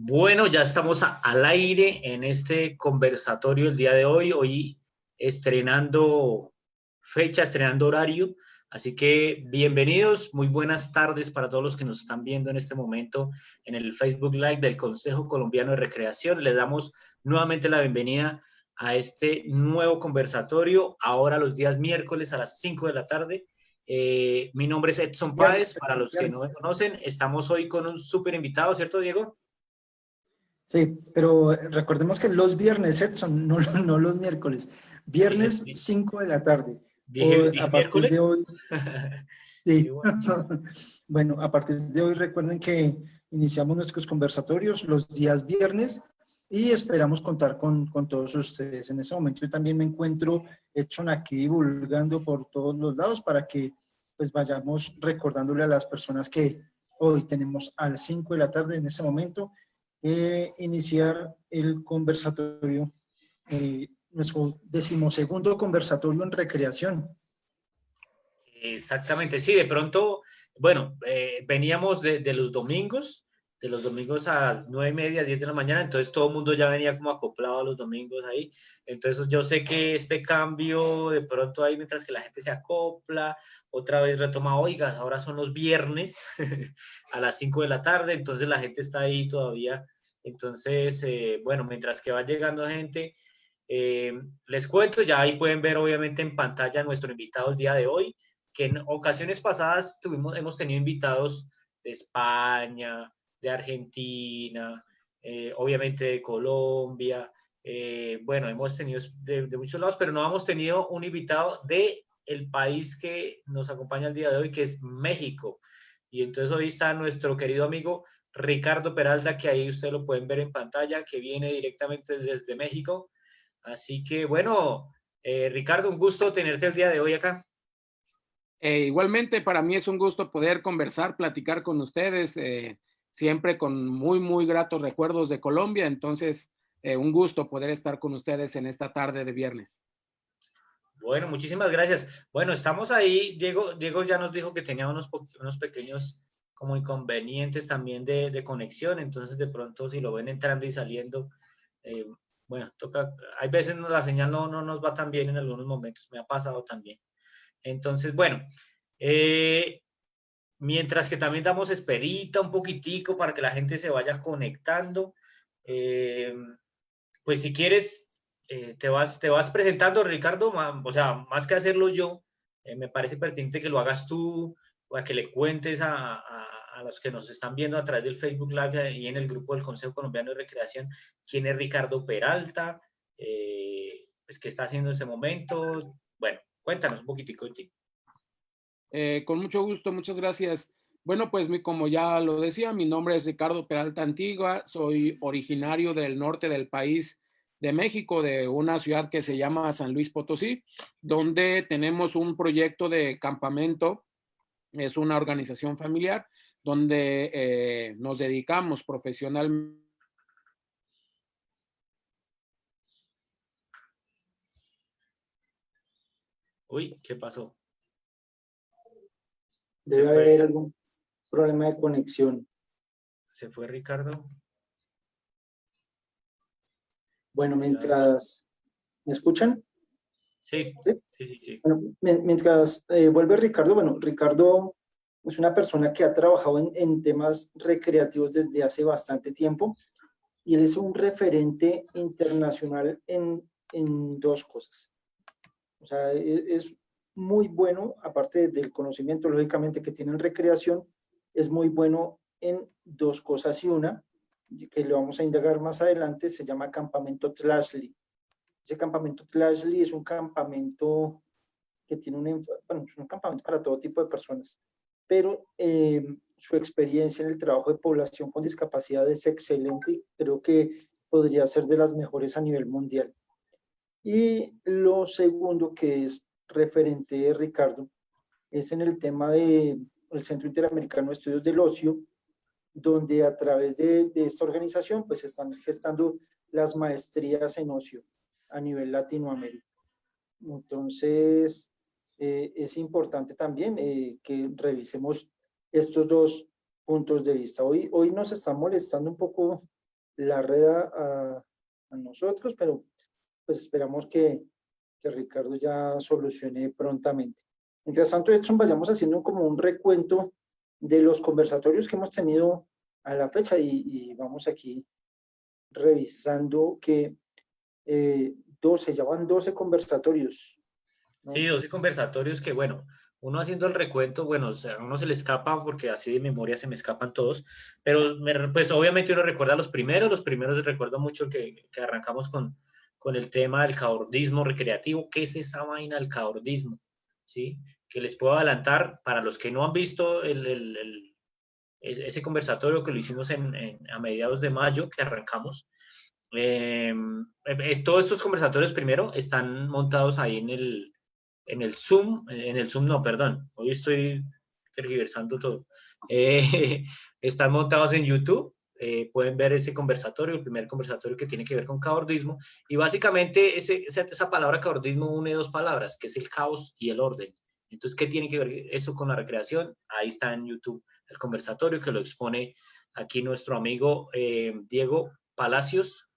Bueno, ya estamos al aire en este conversatorio el día de hoy. Hoy estrenando fecha, estrenando horario. Así que bienvenidos, muy buenas tardes para todos los que nos están viendo en este momento en el Facebook Live del Consejo Colombiano de Recreación. Les damos nuevamente la bienvenida a este nuevo conversatorio, ahora los días miércoles a las 5 de la tarde. Mi nombre es Edson Viernes, Páez. Para los que no viernes. me conocen, estamos hoy con un súper invitado, ¿cierto, Diego? Sí, pero recordemos que los viernes, Edson, no los miércoles. Dije, Viernes 5 de la tarde. O dije a partir de miércoles. hoy, Qué sí. bueno. Bueno, a partir de hoy recuerden que iniciamos nuestros conversatorios los días viernes y esperamos contar con todos ustedes. En ese momento yo también me encuentro, Edson, aquí divulgando por todos los lados para que pues vayamos recordándole a las personas que hoy tenemos a las 5 de la tarde en ese momento iniciar el conversatorio, nuestro 12º conversatorio en recreación. Exactamente, sí, de pronto, bueno, veníamos de los domingos a las 9:30, 10 de la mañana, entonces todo el mundo ya venía como acoplado a los domingos ahí. Entonces yo sé que este cambio de pronto ahí, mientras que la gente se acopla, otra vez retoma, oiga, ahora son los viernes a las 5 de la tarde, entonces la gente está ahí todavía. Entonces, bueno, mientras que va llegando gente, les cuento, ya ahí pueden ver obviamente en pantalla nuestro invitado el día de hoy, que en ocasiones pasadas hemos tenido invitados de España, de Argentina, obviamente de Colombia, bueno, hemos tenido de muchos lados, pero no hemos tenido un invitado de el país que nos acompaña el día de hoy, que es México. Y entonces hoy está nuestro querido amigo Ricardo Peralta, que ahí ustedes lo pueden ver en pantalla, que viene directamente desde México. Así que bueno, Ricardo, un gusto tenerte el día de hoy acá. Igualmente, para mí es un gusto poder conversar, platicar con ustedes, siempre con muy gratos recuerdos de Colombia. Entonces, un gusto poder estar con ustedes en esta tarde de viernes. Bueno, muchísimas gracias. Bueno, estamos ahí. Diego ya nos dijo que tenía unos pequeños como inconvenientes también de conexión. Entonces, de pronto, si lo ven entrando y saliendo, eh, bueno, toca. Hay veces la señal no nos va tan bien en algunos momentos. Me ha pasado también. Entonces, bueno, eh, mientras que también damos esperita un poquitico para que la gente se vaya conectando. eh, pues si quieres, te vas presentando, Ricardo, o sea, más que hacerlo yo, me parece pertinente que lo hagas tú, para que le cuentes a los que nos están viendo a través del Facebook Live y en el grupo del Consejo Colombiano de Recreación, quién es Ricardo Peralta, pues qué está haciendo en este momento. Bueno, cuéntanos un poquitico de ti. Con mucho gusto, muchas gracias. Bueno, pues como ya lo decía, mi nombre es Ricardo Peralta Antigua, soy originario del norte del país de México, de una ciudad que se llama San Luis Potosí, donde tenemos un proyecto de campamento. Es una organización familiar donde nos dedicamos profesionalmente. Uy, ¿qué pasó? Se Debe fue, haber algún problema de conexión. se fue Ricardo. Bueno, Ya. ¿me escuchan? Sí, Sí. sí. Bueno, mientras vuelve Ricardo, bueno, Ricardo es una persona que ha trabajado en temas recreativos desde hace bastante tiempo y él es un referente internacional en dos cosas. O sea, es muy bueno, aparte del conocimiento, lógicamente, que tiene en recreación, es muy bueno en dos cosas y una, que le vamos a indagar más adelante, se llama Campamento Tlashli. Ese Campamento Tlashli es un campamento que tiene bueno, es un campamento para todo tipo de personas, pero su experiencia en el trabajo de población con discapacidad es excelente y creo que podría ser de las mejores a nivel mundial. Y lo segundo que es referente de Ricardo es en el tema del Centro Interamericano de Estudios del Ocio, donde a través de esta organización pues están gestando las maestrías en ocio a nivel Latinoamérica. Entonces, es importante también que revisemos estos dos puntos de vista. Hoy nos está molestando un poco la red a nosotros, pero pues esperamos que Ricardo ya solucione prontamente. Mientras tanto, Edson, vayamos haciendo como un recuento de los conversatorios que hemos tenido a la fecha y vamos aquí revisando que 12, ya van 12 conversatorios, ¿no? Sí, 12 conversatorios que, bueno, uno haciendo el recuento, bueno, o sea, a uno se le escapa porque así de memoria se me escapan todos, pero pues obviamente uno recuerda los primeros recuerdo mucho que arrancamos con el tema del caordismo recreativo. ¿Qué es esa vaina del caordismo? ¿Sí? Que les puedo adelantar, para los que no han visto ese conversatorio que lo hicimos a mediados de mayo, que arrancamos, todos estos conversatorios primero están montados ahí en el Zoom no, perdón, hoy estoy tergiversando todo. Están montados en YouTube, pueden ver ese conversatorio, el primer conversatorio que tiene que ver con caordismo, y básicamente esa palabra caordismo une dos palabras, que es el caos y el orden. Entonces, ¿qué tiene que ver eso con la recreación? Ahí está en YouTube el conversatorio que lo expone aquí nuestro amigo Diego Palacios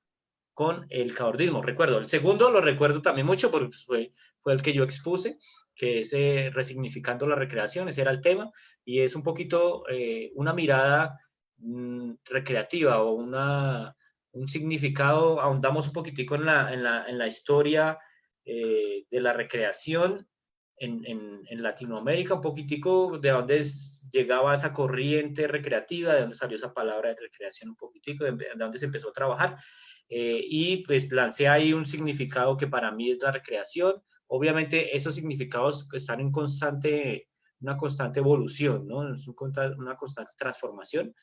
con el caordismo. Recuerdo, el segundo lo recuerdo también mucho porque fue el que yo expuse, que es resignificando la recreación, ese era el tema, y es un poquito una mirada recreativa o un significado, ahondamos un poquitico en la historia de la recreación en Latinoamérica, un poquitico de dónde llegaba esa corriente recreativa, de dónde salió esa palabra de recreación un poquitico, de dónde se empezó a trabajar. Y pues lancé ahí un significado que para mí es la recreación. Obviamente esos significados están en una constante evolución, ¿no? Es una constante transformación.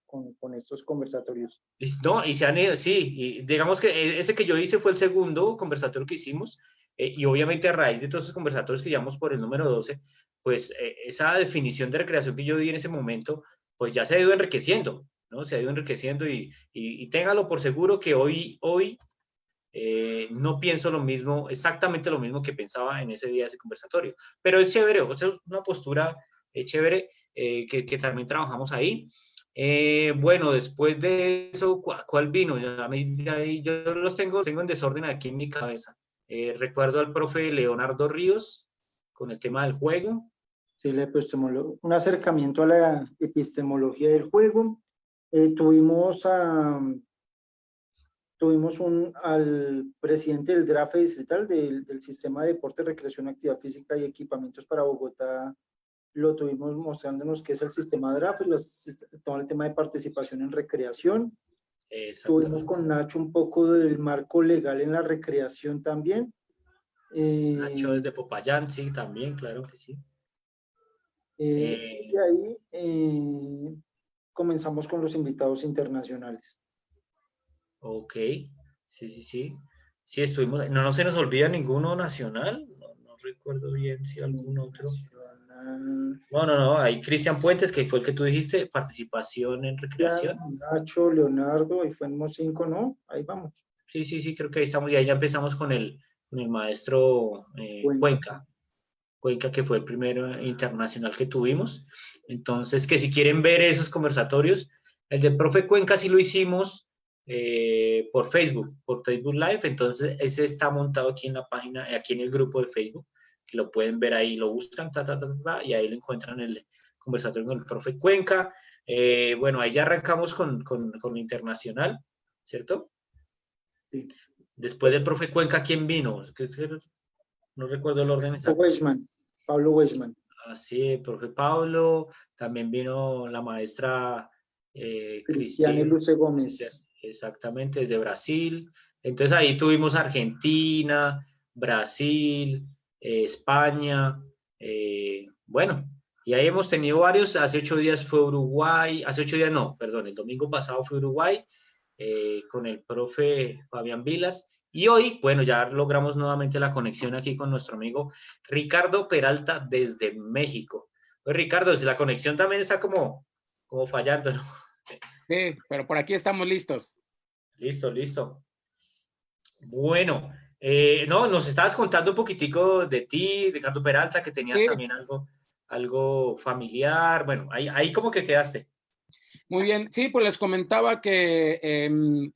Con estos conversatorios. No, y sí, y digamos que ese que yo hice fue el segundo conversatorio que hicimos, y obviamente a raíz de todos esos conversatorios que llevamos por el número 12, pues esa definición de recreación que yo di en ese momento, pues ya se ha ido enriqueciendo, ¿no? Se ha ido enriqueciendo y téngalo por seguro que hoy no pienso lo mismo, exactamente lo mismo que pensaba en ese día de ese conversatorio, pero es chévere, o sea, una postura chévere que también trabajamos ahí. Bueno, después de eso, ¿cuál vino? Yo los tengo en desorden aquí en mi cabeza. Recuerdo al profe Leonardo Ríos con el tema del juego. Sí, un acercamiento a la epistemología del juego. Tuvimos al presidente del DRAFE distrital del Sistema de Deporte, Recreación, Actividad Física y Equipamientos para Bogotá. Lo tuvimos mostrándonos qué es el sistema DRAFE, todo el tema de participación en recreación. Tuvimos con Nacho un poco del marco legal en la recreación también. Nacho desde Popayán, sí, también, claro que sí. Y ahí comenzamos con los invitados internacionales. Ok, sí. Sí, estuvimos, no se nos olvida ninguno nacional, no recuerdo bien si algún otro. No, hay Cristian Puentes, que fue el que tú dijiste, participación en recreación. Nacho, Leonardo, ahí fuimos 5, ¿no? Ahí vamos. Sí, creo que ahí estamos, y ahí ya empezamos con el maestro Cuenca, que fue el primero internacional que tuvimos. Entonces, que si quieren ver esos conversatorios, el del profe Cuenca sí lo hicimos por Facebook Live, entonces ese está montado aquí en la página, aquí en el grupo de Facebook, que lo pueden ver ahí, lo buscan, y ahí lo encuentran el conversatorio con el profe Cuenca. Bueno, ahí ya arrancamos con internacional, ¿cierto? Sí. Después del profe Cuenca, ¿quién vino? No recuerdo el orden exacto. Pablo Weisman. Así, el profe Pablo, también vino la maestra Cristiane Luce Gómez. Exactamente, desde Brasil. Entonces ahí tuvimos Argentina, Brasil, España, bueno, y ahí hemos tenido varios. Hace 8 días fue Uruguay, hace 8 días no, perdón, el domingo pasado fue Uruguay con el profe Fabián Vilas. Y hoy, bueno, ya logramos nuevamente la conexión aquí con nuestro amigo Ricardo Peralta desde México. Pues Ricardo, si la conexión también está como fallando, ¿no? Sí, pero por aquí estamos listos. Listo. Bueno, no, nos estabas contando un poquitico de ti, Ricardo Peralta, que tenías también algo familiar. Bueno, ahí como que quedaste. Muy bien, sí, pues les comentaba que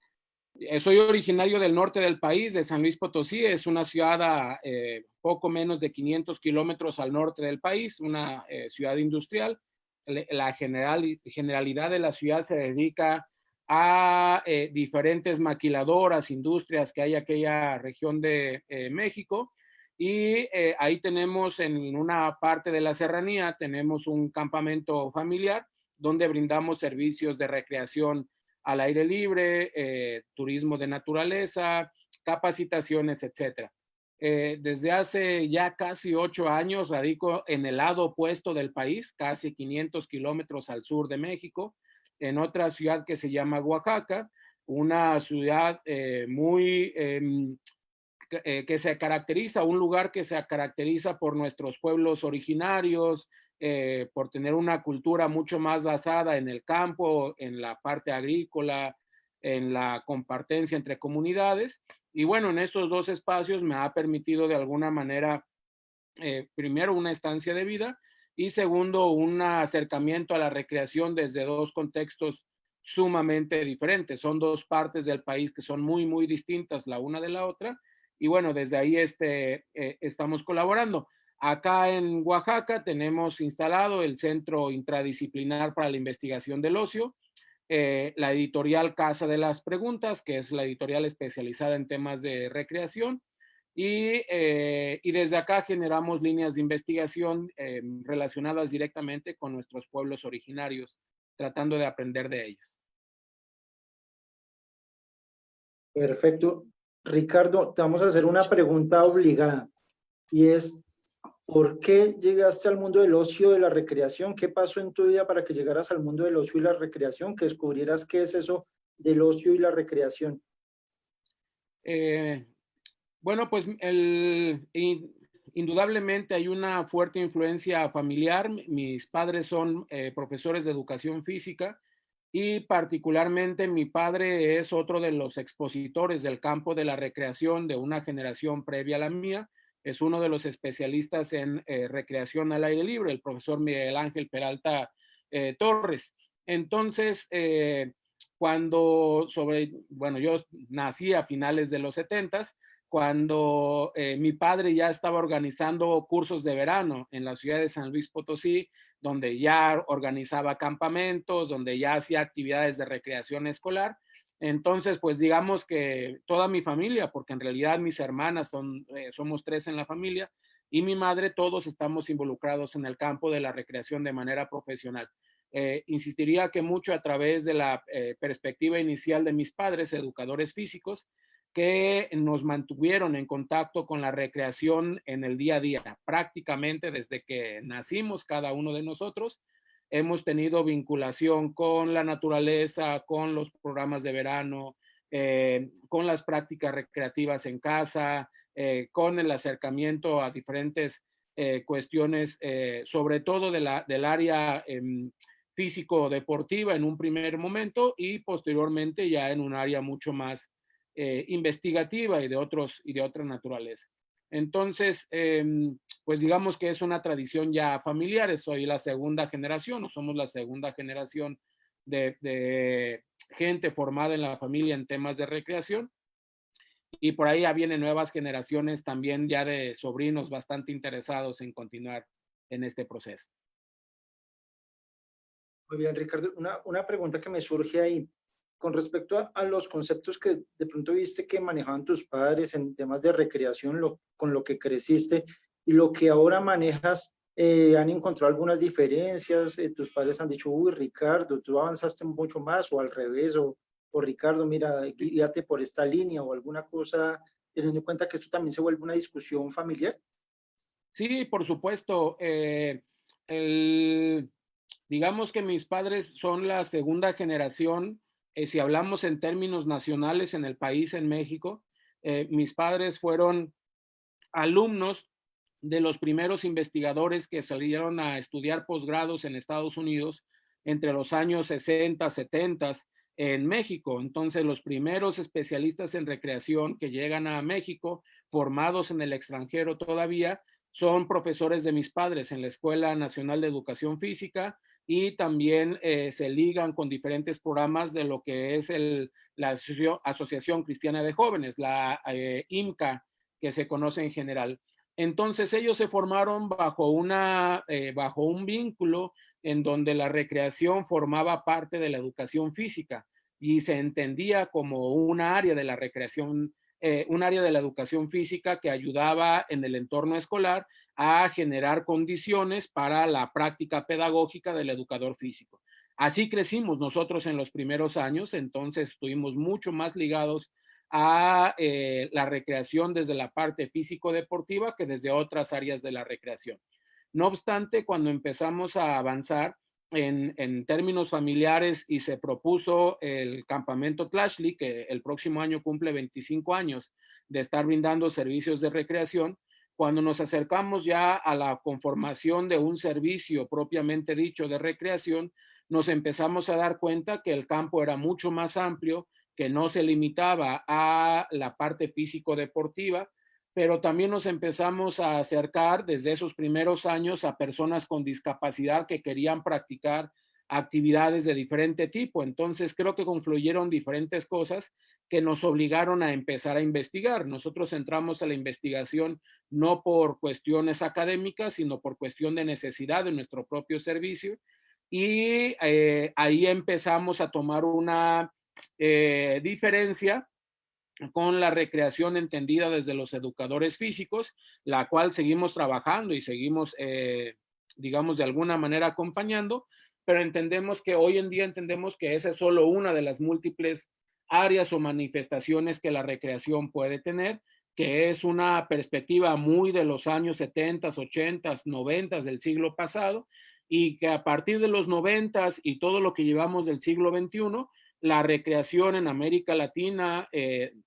soy originario del norte del país, de San Luis Potosí. Es una ciudad a poco menos de 500 kilómetros al norte del país, una ciudad industrial. La generalidad de la ciudad se dedica a diferentes maquiladoras, industrias que hay en aquella región de México. Y ahí tenemos en una parte de la serranía, tenemos un campamento familiar donde brindamos servicios de recreación al aire libre, turismo de naturaleza, capacitaciones, etcétera. Desde hace ya casi 8 años radico en el lado opuesto del país, casi 500 kilómetros al sur de México, en otra ciudad que se llama Oaxaca, una ciudad que se caracteriza, un lugar que se caracteriza por nuestros pueblos originarios, por tener una cultura mucho más basada en el campo, en la parte agrícola, en la compartencia entre comunidades. Y bueno, en estos dos espacios me ha permitido de alguna manera, primero, una estancia de vida y segundo, un acercamiento a la recreación desde dos contextos sumamente diferentes. Son dos partes del país que son muy, muy distintas la una de la otra. Y bueno, desde ahí estamos colaborando. Acá en Oaxaca tenemos instalado el Centro Intradisciplinar para la Investigación del Ocio, la editorial Casa de las Preguntas, que es la editorial especializada en temas de recreación, y desde acá generamos líneas de investigación relacionadas directamente con nuestros pueblos originarios, tratando de aprender de ellos. Perfecto. Ricardo, te vamos a hacer una pregunta obligada y es, ¿por qué llegaste al mundo del ocio, de la recreación? ¿Qué pasó en tu vida para que llegaras al mundo del ocio y la recreación? Que descubrieras qué es eso del ocio y la recreación. Bueno, pues indudablemente hay una fuerte influencia familiar. Mis padres son profesores de educación física y particularmente mi padre es otro de los expositores del campo de la recreación de una generación previa a la mía. Es uno de los especialistas en recreación al aire libre, el profesor Miguel Ángel Peralta Torres. Entonces, bueno, yo nací a finales de los 70s, cuando mi padre ya estaba organizando cursos de verano en la ciudad de San Luis Potosí, donde ya organizaba campamentos, donde ya hacía actividades de recreación escolar. Entonces, pues digamos que toda mi familia, porque en realidad mis hermanas somos 3 en la familia, y mi madre, todos estamos involucrados en el campo de la recreación de manera profesional. Insistiría que mucho a través de la perspectiva inicial de mis padres, educadores físicos, que nos mantuvieron en contacto con la recreación en el día a día. Prácticamente desde que nacimos cada uno de nosotros, hemos tenido vinculación con la naturaleza, con los programas de verano, con las prácticas recreativas en casa, con el acercamiento a diferentes cuestiones, sobre todo del área físico-deportiva en un primer momento y posteriormente ya en un área mucho más investigativa y de otra naturaleza. Entonces, pues digamos que es una tradición ya familiar. Soy la segunda generación, o somos la segunda generación de gente formada en la familia en temas de recreación. Y por ahí ya vienen nuevas generaciones también ya de sobrinos bastante interesados en continuar en este proceso. Muy bien, Ricardo. Una pregunta que me surge ahí. Con respecto a los conceptos que de pronto viste que manejaban tus padres en temas de recreación, con lo que creciste y lo que ahora manejas, ¿han encontrado algunas diferencias? ¿Tus padres han dicho, uy, Ricardo, tú avanzaste mucho más, o al revés, o Ricardo, mira, guíate por esta línea, o alguna cosa, teniendo en cuenta que esto también se vuelve una discusión familiar? Sí, por supuesto. Digamos que mis padres son la segunda generación, si hablamos en términos nacionales en el país, en México. Mis padres fueron alumnos de los primeros investigadores que salieron a estudiar posgrados en Estados Unidos entre los años 60, 70 en México. Entonces, los primeros especialistas en recreación que llegan a México, formados en el extranjero todavía, son profesores de mis padres en la Escuela Nacional de Educación Física y también se ligan con diferentes programas de lo que es la Asociación Cristiana de Jóvenes, la IMCA, que se conoce en general. Entonces ellos se formaron bajo un vínculo en donde la recreación formaba parte de la educación física y se entendía como un área de la recreación, un área de la educación física que ayudaba en el entorno escolar a generar condiciones para la práctica pedagógica del educador físico. Así crecimos nosotros en los primeros años, entonces estuvimos mucho más ligados a la recreación desde la parte físico-deportiva que desde otras áreas de la recreación. No obstante, cuando empezamos a avanzar en términos familiares y se propuso el campamento Tlashli, que el próximo año cumple 25 años de estar brindando servicios de recreación, cuando nos acercamos ya a la conformación de un servicio propiamente dicho de recreación, nos empezamos a dar cuenta que el campo era mucho más amplio, que no se limitaba a la parte físico-deportiva, pero también nos empezamos a acercar desde esos primeros años a personas con discapacidad que querían practicar actividades de diferente tipo. Entonces creo que confluyeron diferentes cosas que nos obligaron a empezar a investigar. Nosotros entramos a la investigación no por cuestiones académicas, sino por cuestión de necesidad de nuestro propio servicio. Y ahí empezamos a tomar una diferencia con la recreación entendida desde los educadores físicos, la cual seguimos trabajando y seguimos, digamos, de alguna manera acompañando, pero entendemos que hoy en día entendemos que esa es solo una de las múltiples áreas o manifestaciones que la recreación puede tener, que es una perspectiva muy de los años 70, 80, 90 del siglo pasado, y que a partir de los 90 y todo lo que llevamos del siglo XXI, la recreación en América Latina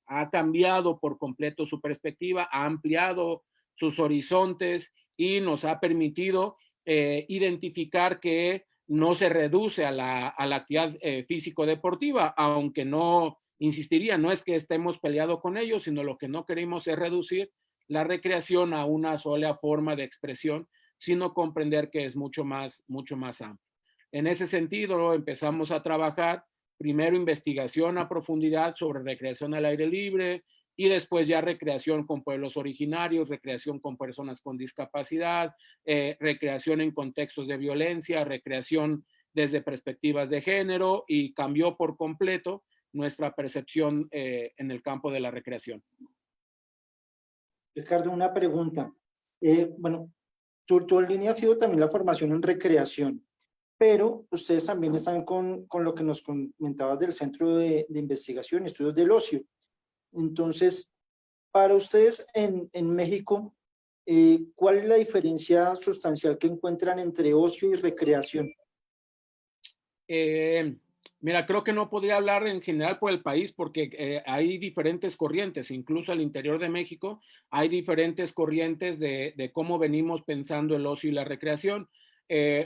ha cambiado por completo su perspectiva, ha ampliado sus horizontes y nos ha permitido identificar que no se reduce a la actividad físico-deportiva, aunque no, insistiría, no es que estemos peleados con ellos, sino lo que no queremos es reducir la recreación a una sola forma de expresión, sino comprender que es mucho más amplio. En ese sentido, empezamos a trabajar primero investigación a profundidad sobre recreación al aire libre y después ya recreación con pueblos originarios, recreación con personas con discapacidad, recreación en contextos de violencia, recreación desde perspectivas de género, y cambió por completo nuestra percepción en el campo de la recreación. Ricardo, una pregunta. Bueno, tu línea ha sido también la formación en recreación, pero ustedes también están con lo que nos comentabas del Centro de Investigación y Estudios del Ocio. Entonces, para ustedes en México, ¿cuál es la diferencia sustancial que encuentran entre ocio y recreación? Mira, creo que no podría hablar en general por el país porque hay diferentes corrientes, incluso al interior de México hay diferentes corrientes de cómo venimos pensando el ocio y la recreación.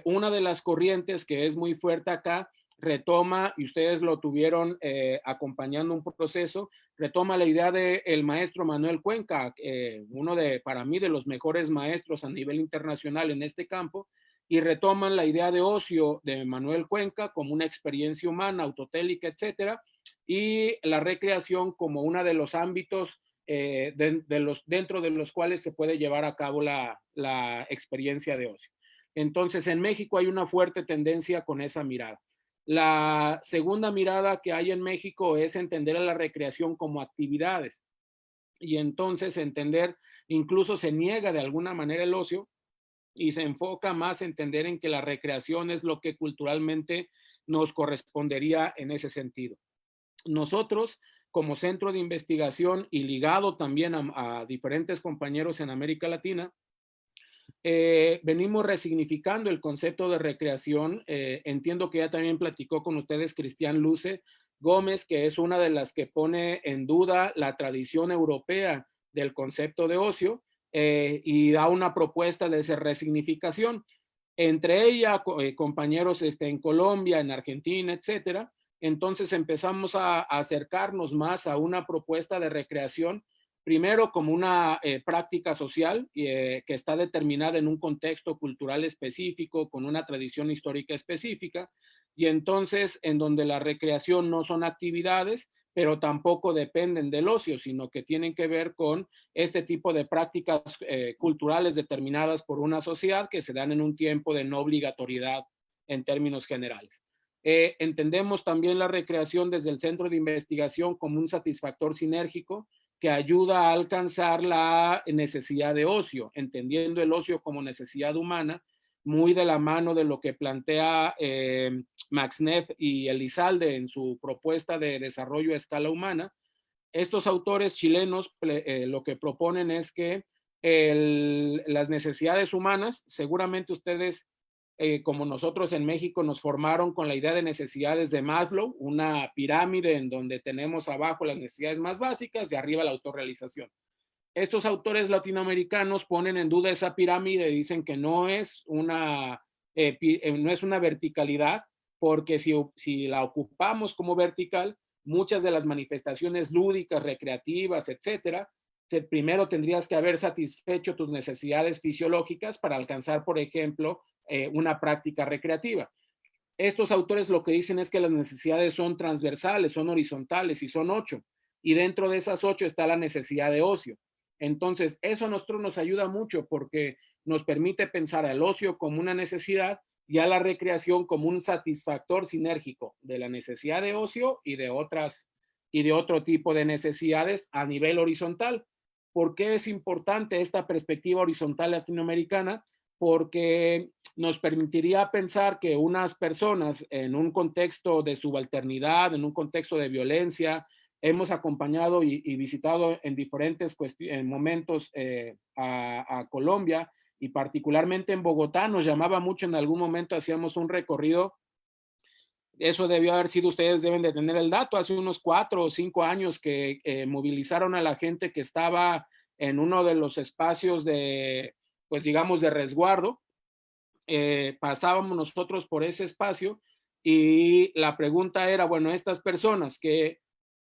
Una de las corrientes que es muy fuerte acá retoma, y ustedes lo tuvieron acompañando un proceso, retoma la idea del maestro Manuel Cuenca, uno para mí, de los mejores maestros a nivel internacional en este campo, y retoman la idea de ocio de Manuel Cuenca como una experiencia humana, autotélica, etcétera, y la recreación como uno de los ámbitos dentro de los cuales se puede llevar a cabo la experiencia de ocio. Entonces, en México hay una fuerte tendencia con esa mirada. La segunda mirada que hay en México es entender a la recreación como actividades, y entonces entender, incluso se niega de alguna manera el ocio y se enfoca más en entender en que la recreación es lo que culturalmente nos correspondería en ese sentido. Nosotros, como centro de investigación y ligado también a diferentes compañeros en América Latina, venimos resignificando el concepto de recreación. Entiendo que ya también platicó con ustedes Cristian Luce Gómez, que es una de las que pone en duda la tradición europea del concepto de ocio, y da una propuesta de esa resignificación. Entre ella, compañeros en Colombia, en Argentina, etcétera. Entonces empezamos a acercarnos más a una propuesta de recreación primero como una práctica social que está determinada en un contexto cultural específico, con una tradición histórica específica, y entonces en donde la recreación no son actividades, pero tampoco dependen del ocio, sino que tienen que ver con este tipo de prácticas culturales determinadas por una sociedad que se dan en un tiempo de no obligatoriedad en términos generales. Entendemos también la recreación desde el centro de investigación como un satisfactor sinérgico que ayuda a alcanzar la necesidad de ocio, entendiendo el ocio como necesidad humana, muy de la mano de lo que plantea Max Neff y Elizalde en su propuesta de desarrollo a escala humana. Estos autores chilenos lo que proponen es que las necesidades humanas, seguramente ustedes, como nosotros en México, nos formaron con la idea de necesidades de Maslow, una pirámide en donde tenemos abajo las necesidades más básicas y arriba la autorrealización. Estos autores latinoamericanos ponen en duda esa pirámide y dicen que no es una verticalidad, porque si la ocupamos como vertical, muchas de las manifestaciones lúdicas, recreativas, etcétera, primero tendrías que haber satisfecho tus necesidades fisiológicas para alcanzar, por ejemplo, una práctica recreativa. Estos autores lo que dicen es que las necesidades son transversales, son horizontales y son 8. Y dentro de esas 8 está la necesidad de ocio. Entonces, eso a nosotros nos ayuda mucho porque nos permite pensar al ocio como una necesidad y a la recreación como un satisfactor sinérgico de la necesidad de ocio y de otro tipo de necesidades a nivel horizontal. ¿Por qué es importante esta perspectiva horizontal latinoamericana? Porque nos permitiría pensar que unas personas en un contexto de subalternidad, en un contexto de violencia, hemos acompañado y visitado en diferentes momentos a Colombia, y particularmente en Bogotá nos llamaba mucho. En algún momento hacíamos un recorrido, eso debió haber sido, ustedes deben de tener el dato, hace unos 4 o 5 años que movilizaron a la gente que estaba en uno de los espacios de, pues digamos, de resguardo. Pasábamos nosotros por ese espacio y la pregunta era, bueno, estas personas que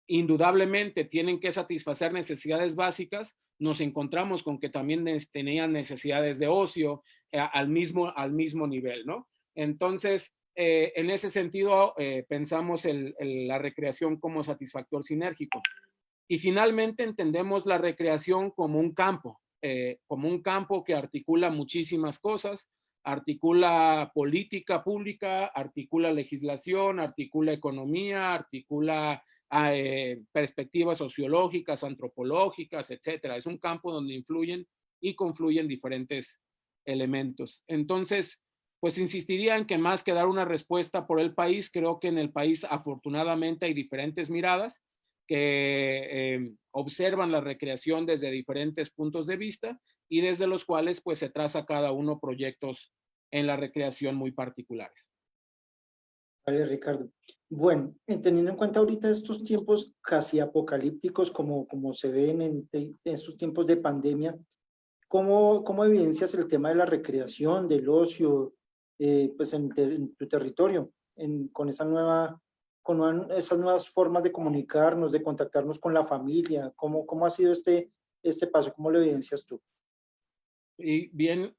indudablemente tienen que satisfacer necesidades básicas, nos encontramos con que también tenían necesidades de ocio al mismo nivel, ¿no? Entonces, en ese sentido, pensamos la recreación como satisfactor sinérgico. Y finalmente entendemos la recreación como un campo que articula muchísimas cosas, articula política pública, articula legislación, articula economía, articula perspectivas sociológicas, antropológicas, etcétera. Es un campo donde influyen y confluyen diferentes elementos. Entonces, pues insistiría en que más que dar una respuesta por el país, creo que en el país afortunadamente hay diferentes miradas que observan la recreación desde diferentes puntos de vista y desde los cuales pues se traza cada uno proyectos en la recreación muy particulares. Vale, Ricardo. Bueno, teniendo en cuenta ahorita estos tiempos casi apocalípticos como se ven en estos tiempos de pandemia, ¿cómo evidencias el tema de la recreación, del ocio, pues en tu territorio, con esas nuevas formas de comunicarnos, de contactarnos con la familia? ¿Cómo ha sido este paso? ¿Cómo lo evidencias tú? Y bien,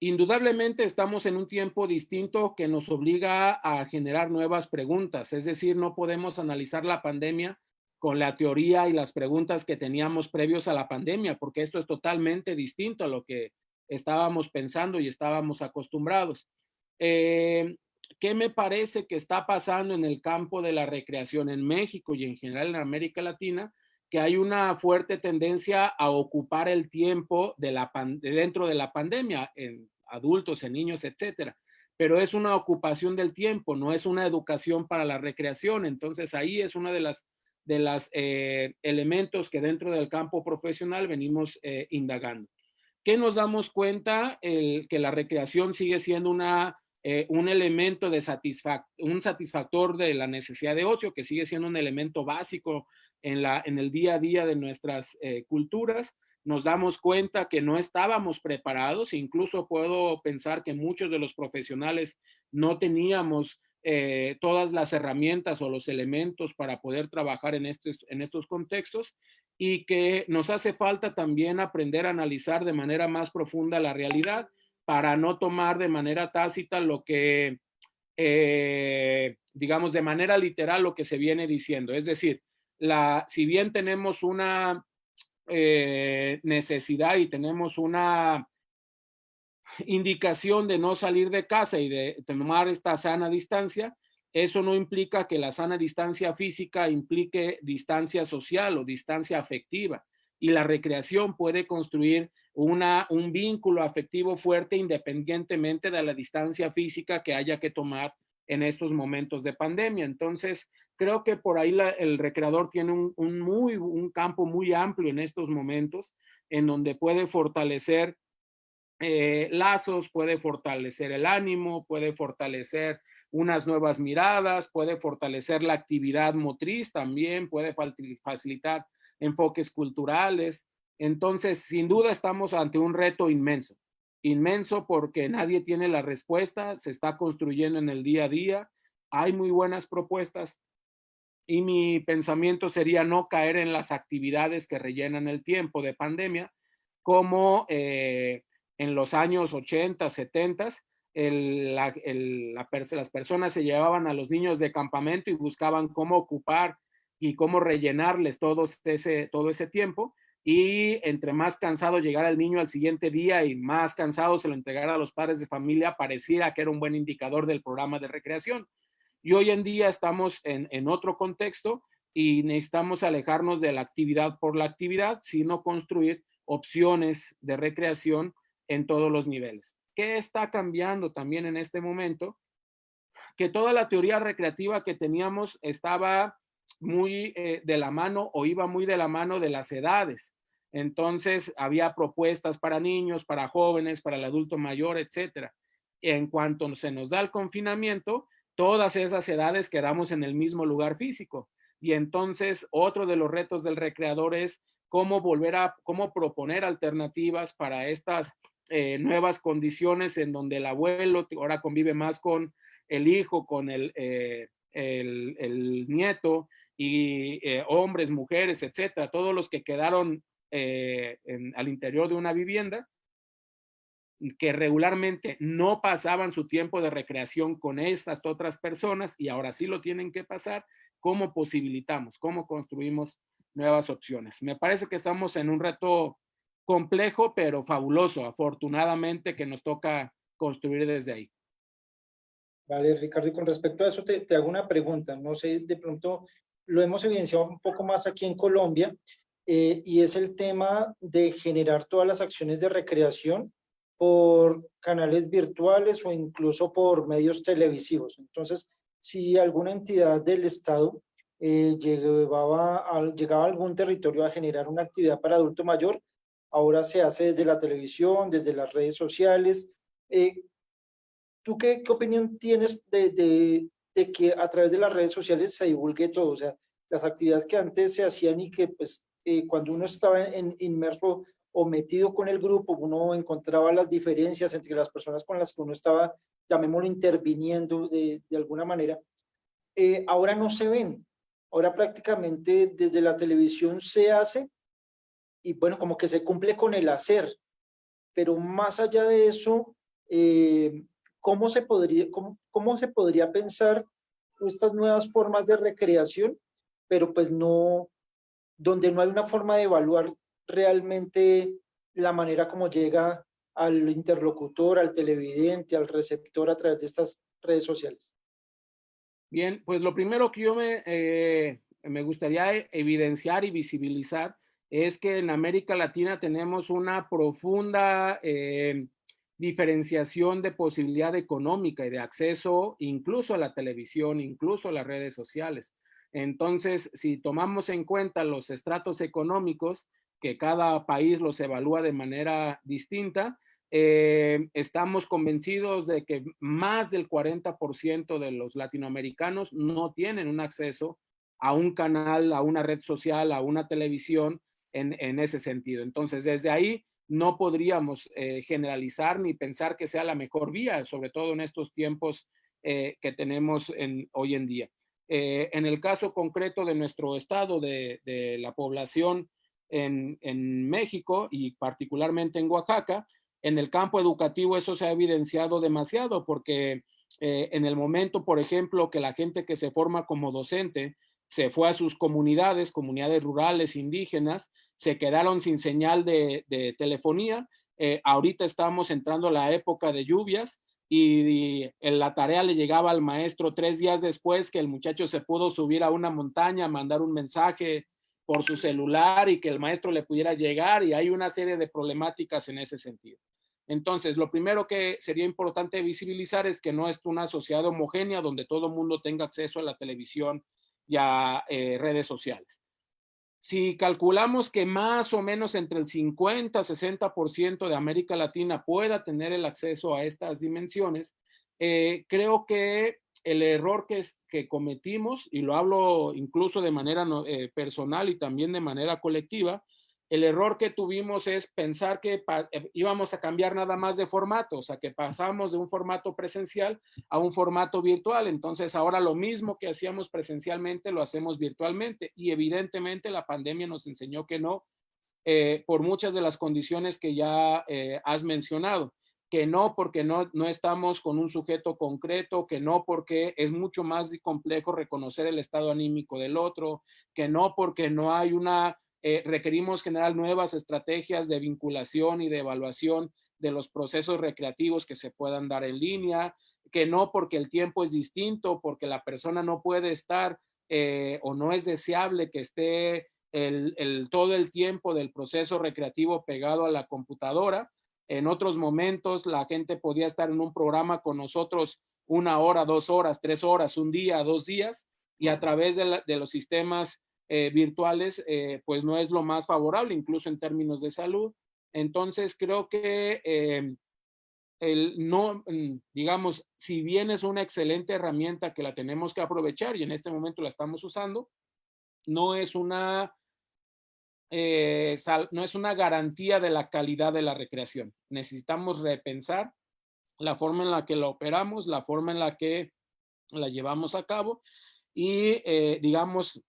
indudablemente estamos en un tiempo distinto que nos obliga a generar nuevas preguntas. Es decir, no podemos analizar la pandemia con la teoría y las preguntas que teníamos previos a la pandemia, porque esto es totalmente distinto a lo que estábamos pensando y estábamos acostumbrados. ¿Qué me parece que está pasando en el campo de la recreación en México y en general en América Latina? Que hay una fuerte tendencia a ocupar el tiempo dentro de la pandemia, en adultos, en niños, etcétera. Pero es una ocupación del tiempo, no es una educación para la recreación. Entonces ahí es una de las elementos que dentro del campo profesional venimos indagando. ¿Qué nos damos cuenta? Que la recreación sigue siendo un elemento un satisfactor de la necesidad de ocio, que sigue siendo un elemento básico en el día a día de nuestras culturas. Nos damos cuenta que no estábamos preparados, incluso puedo pensar que muchos de los profesionales no teníamos todas las herramientas o los elementos para poder trabajar en estos contextos, y que nos hace falta también aprender a analizar de manera más profunda la realidad para no tomar de manera tácita lo que, digamos, de manera literal lo que se viene diciendo. Es decir, si bien tenemos una necesidad y tenemos una indicación de no salir de casa y de tomar esta sana distancia, eso no implica que la sana distancia física implique distancia social o distancia afectiva. Y la recreación puede construir un vínculo afectivo fuerte independientemente de la distancia física que haya que tomar en estos momentos de pandemia. Entonces, creo que por ahí el recreador tiene un campo muy amplio en estos momentos en donde puede fortalecer lazos, puede fortalecer el ánimo, puede fortalecer unas nuevas miradas, puede fortalecer la actividad motriz también, puede facilitar enfoques culturales. Entonces, sin duda estamos ante un reto inmenso, inmenso porque nadie tiene la respuesta, se está construyendo en el día a día, hay muy buenas propuestas y mi pensamiento sería no caer en las actividades que rellenan el tiempo de pandemia, como en los años 80, 70, las personas se llevaban a los niños de campamento y buscaban cómo ocupar y cómo rellenarles todo ese tiempo. Y entre más cansado llegara el niño al siguiente día y más cansado se lo entregara a los padres de familia, pareciera que era un buen indicador del programa de recreación. Y hoy en día estamos en otro contexto y necesitamos alejarnos de la actividad por la actividad, sino construir opciones de recreación en todos los niveles. ¿Qué está cambiando también en este momento? Que toda la teoría recreativa que teníamos estaba muy de la mano o iba muy de la mano de las edades. Entonces había propuestas para niños, para jóvenes, para el adulto mayor, etcétera. En cuanto se nos da el confinamiento, todas esas edades quedamos en el mismo lugar físico. Y entonces otro de los retos del recreador es cómo cómo proponer alternativas para estas nuevas condiciones en donde el abuelo ahora convive más con el hijo, con el nieto y hombres, mujeres, etcétera, todos los que quedaron al interior de una vivienda que regularmente no pasaban su tiempo de recreación con estas otras personas y ahora sí lo tienen que pasar, ¿cómo posibilitamos? ¿Cómo construimos nuevas opciones? Me parece que estamos en un reto complejo, pero fabuloso, afortunadamente que nos toca construir desde ahí. Vale, Ricardo, y con respecto a eso te hago una pregunta. No sé, de pronto lo hemos evidenciado un poco más aquí en Colombia, y es el tema de generar todas las acciones de recreación por canales virtuales o incluso por medios televisivos. Entonces, si alguna entidad del Estado llegaba a algún territorio a generar una actividad para adulto mayor, ahora se hace desde la televisión, desde las redes sociales. ¿Tú qué opinión tienes de que a través de las redes sociales se divulgue todo? O sea, las actividades que antes se hacían y que pues cuando uno estaba inmerso o metido con el grupo, uno encontraba las diferencias entre las personas con las que uno estaba, llamémoslo, interviniendo de alguna manera, ahora no se ven. Ahora prácticamente desde la televisión se hace y bueno, como que se cumple con el hacer, pero más allá de eso, cómo se podría pensar estas nuevas formas de recreación, pero pues no, donde no hay una forma de evaluar realmente la manera como llega al interlocutor, al televidente, al receptor a través de estas redes sociales? Bien, pues lo primero que yo me gustaría evidenciar y visibilizar es que en América Latina tenemos una profunda diferenciación de posibilidad económica y de acceso incluso a la televisión, incluso a las redes sociales. Entonces, si tomamos en cuenta los estratos económicos, que cada país los evalúa de manera distinta, estamos convencidos de que más del 40% de los latinoamericanos no tienen un acceso a un canal, a una red social, a una televisión en ese sentido. Entonces, desde ahí no podríamos generalizar ni pensar que sea la mejor vía, sobre todo en estos tiempos que tenemos hoy en día. En el caso concreto de nuestro estado, de la población en México y particularmente en Oaxaca. En el campo educativo eso se ha evidenciado demasiado porque en el momento, por ejemplo, que la gente que se forma como docente se fue a sus comunidades, comunidades rurales, indígenas, se quedaron sin señal de telefonía. Ahorita estamos entrando a la época de lluvias y la tarea le llegaba al maestro 3 días después que el muchacho se pudo subir a una montaña, mandar un mensaje por su celular y que el maestro le pudiera llegar, y hay una serie de problemáticas en ese sentido. Entonces, lo primero que sería importante visibilizar es que no es una sociedad homogénea donde todo el mundo tenga acceso a la televisión y a redes sociales. Si calculamos que más o menos entre el 50 y 60% de América Latina pueda tener el acceso a estas dimensiones, creo que el error que cometimos, y lo hablo incluso de manera personal y también de manera colectiva, el error que tuvimos es pensar que íbamos a cambiar nada más de formato, o sea, que pasamos de un formato presencial a un formato virtual. Entonces, ahora lo mismo que hacíamos presencialmente lo hacemos virtualmente, y evidentemente la pandemia nos enseñó que no, por muchas de las condiciones que ya has mencionado. Que no porque no estamos con un sujeto concreto, que no porque es mucho más complejo reconocer el estado anímico del otro, que no porque no hay requerimos generar nuevas estrategias de vinculación y de evaluación de los procesos recreativos que se puedan dar en línea, que no porque el tiempo es distinto, porque la persona no puede estar o no es deseable que esté todo el tiempo del proceso recreativo pegado a la computadora. En otros momentos la gente podía estar en un programa con nosotros 1 hora, 2 horas, 3 horas, un día, 2 días, y a través de los sistemas virtuales, pues no es lo más favorable, incluso en términos de salud. Entonces creo que digamos, si bien es una excelente herramienta que la tenemos que aprovechar y en este momento la estamos usando, no es una garantía de la calidad de la recreación. Necesitamos repensar la forma en la que la operamos, la forma en la que la llevamos a cabo, y digamos,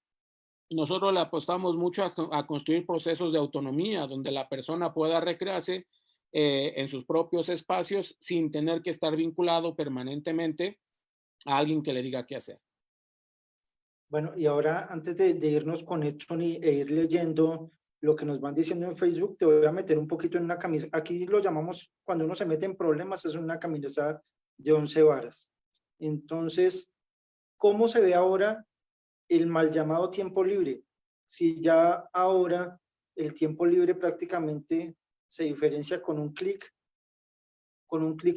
nosotros le apostamos mucho a construir procesos de autonomía donde la persona pueda recrearse en sus propios espacios sin tener que estar vinculado permanentemente a alguien que le diga qué hacer. Bueno, y ahora antes de irnos con Edson e ir leyendo lo que nos van diciendo en Facebook, te voy a meter un poquito en una camisa. Aquí lo llamamos, cuando uno se mete en problemas, es una camisa de 11 varas. Entonces, ¿cómo se ve ahora el mal llamado tiempo libre? Si ya ahora el tiempo libre prácticamente se diferencia con un clic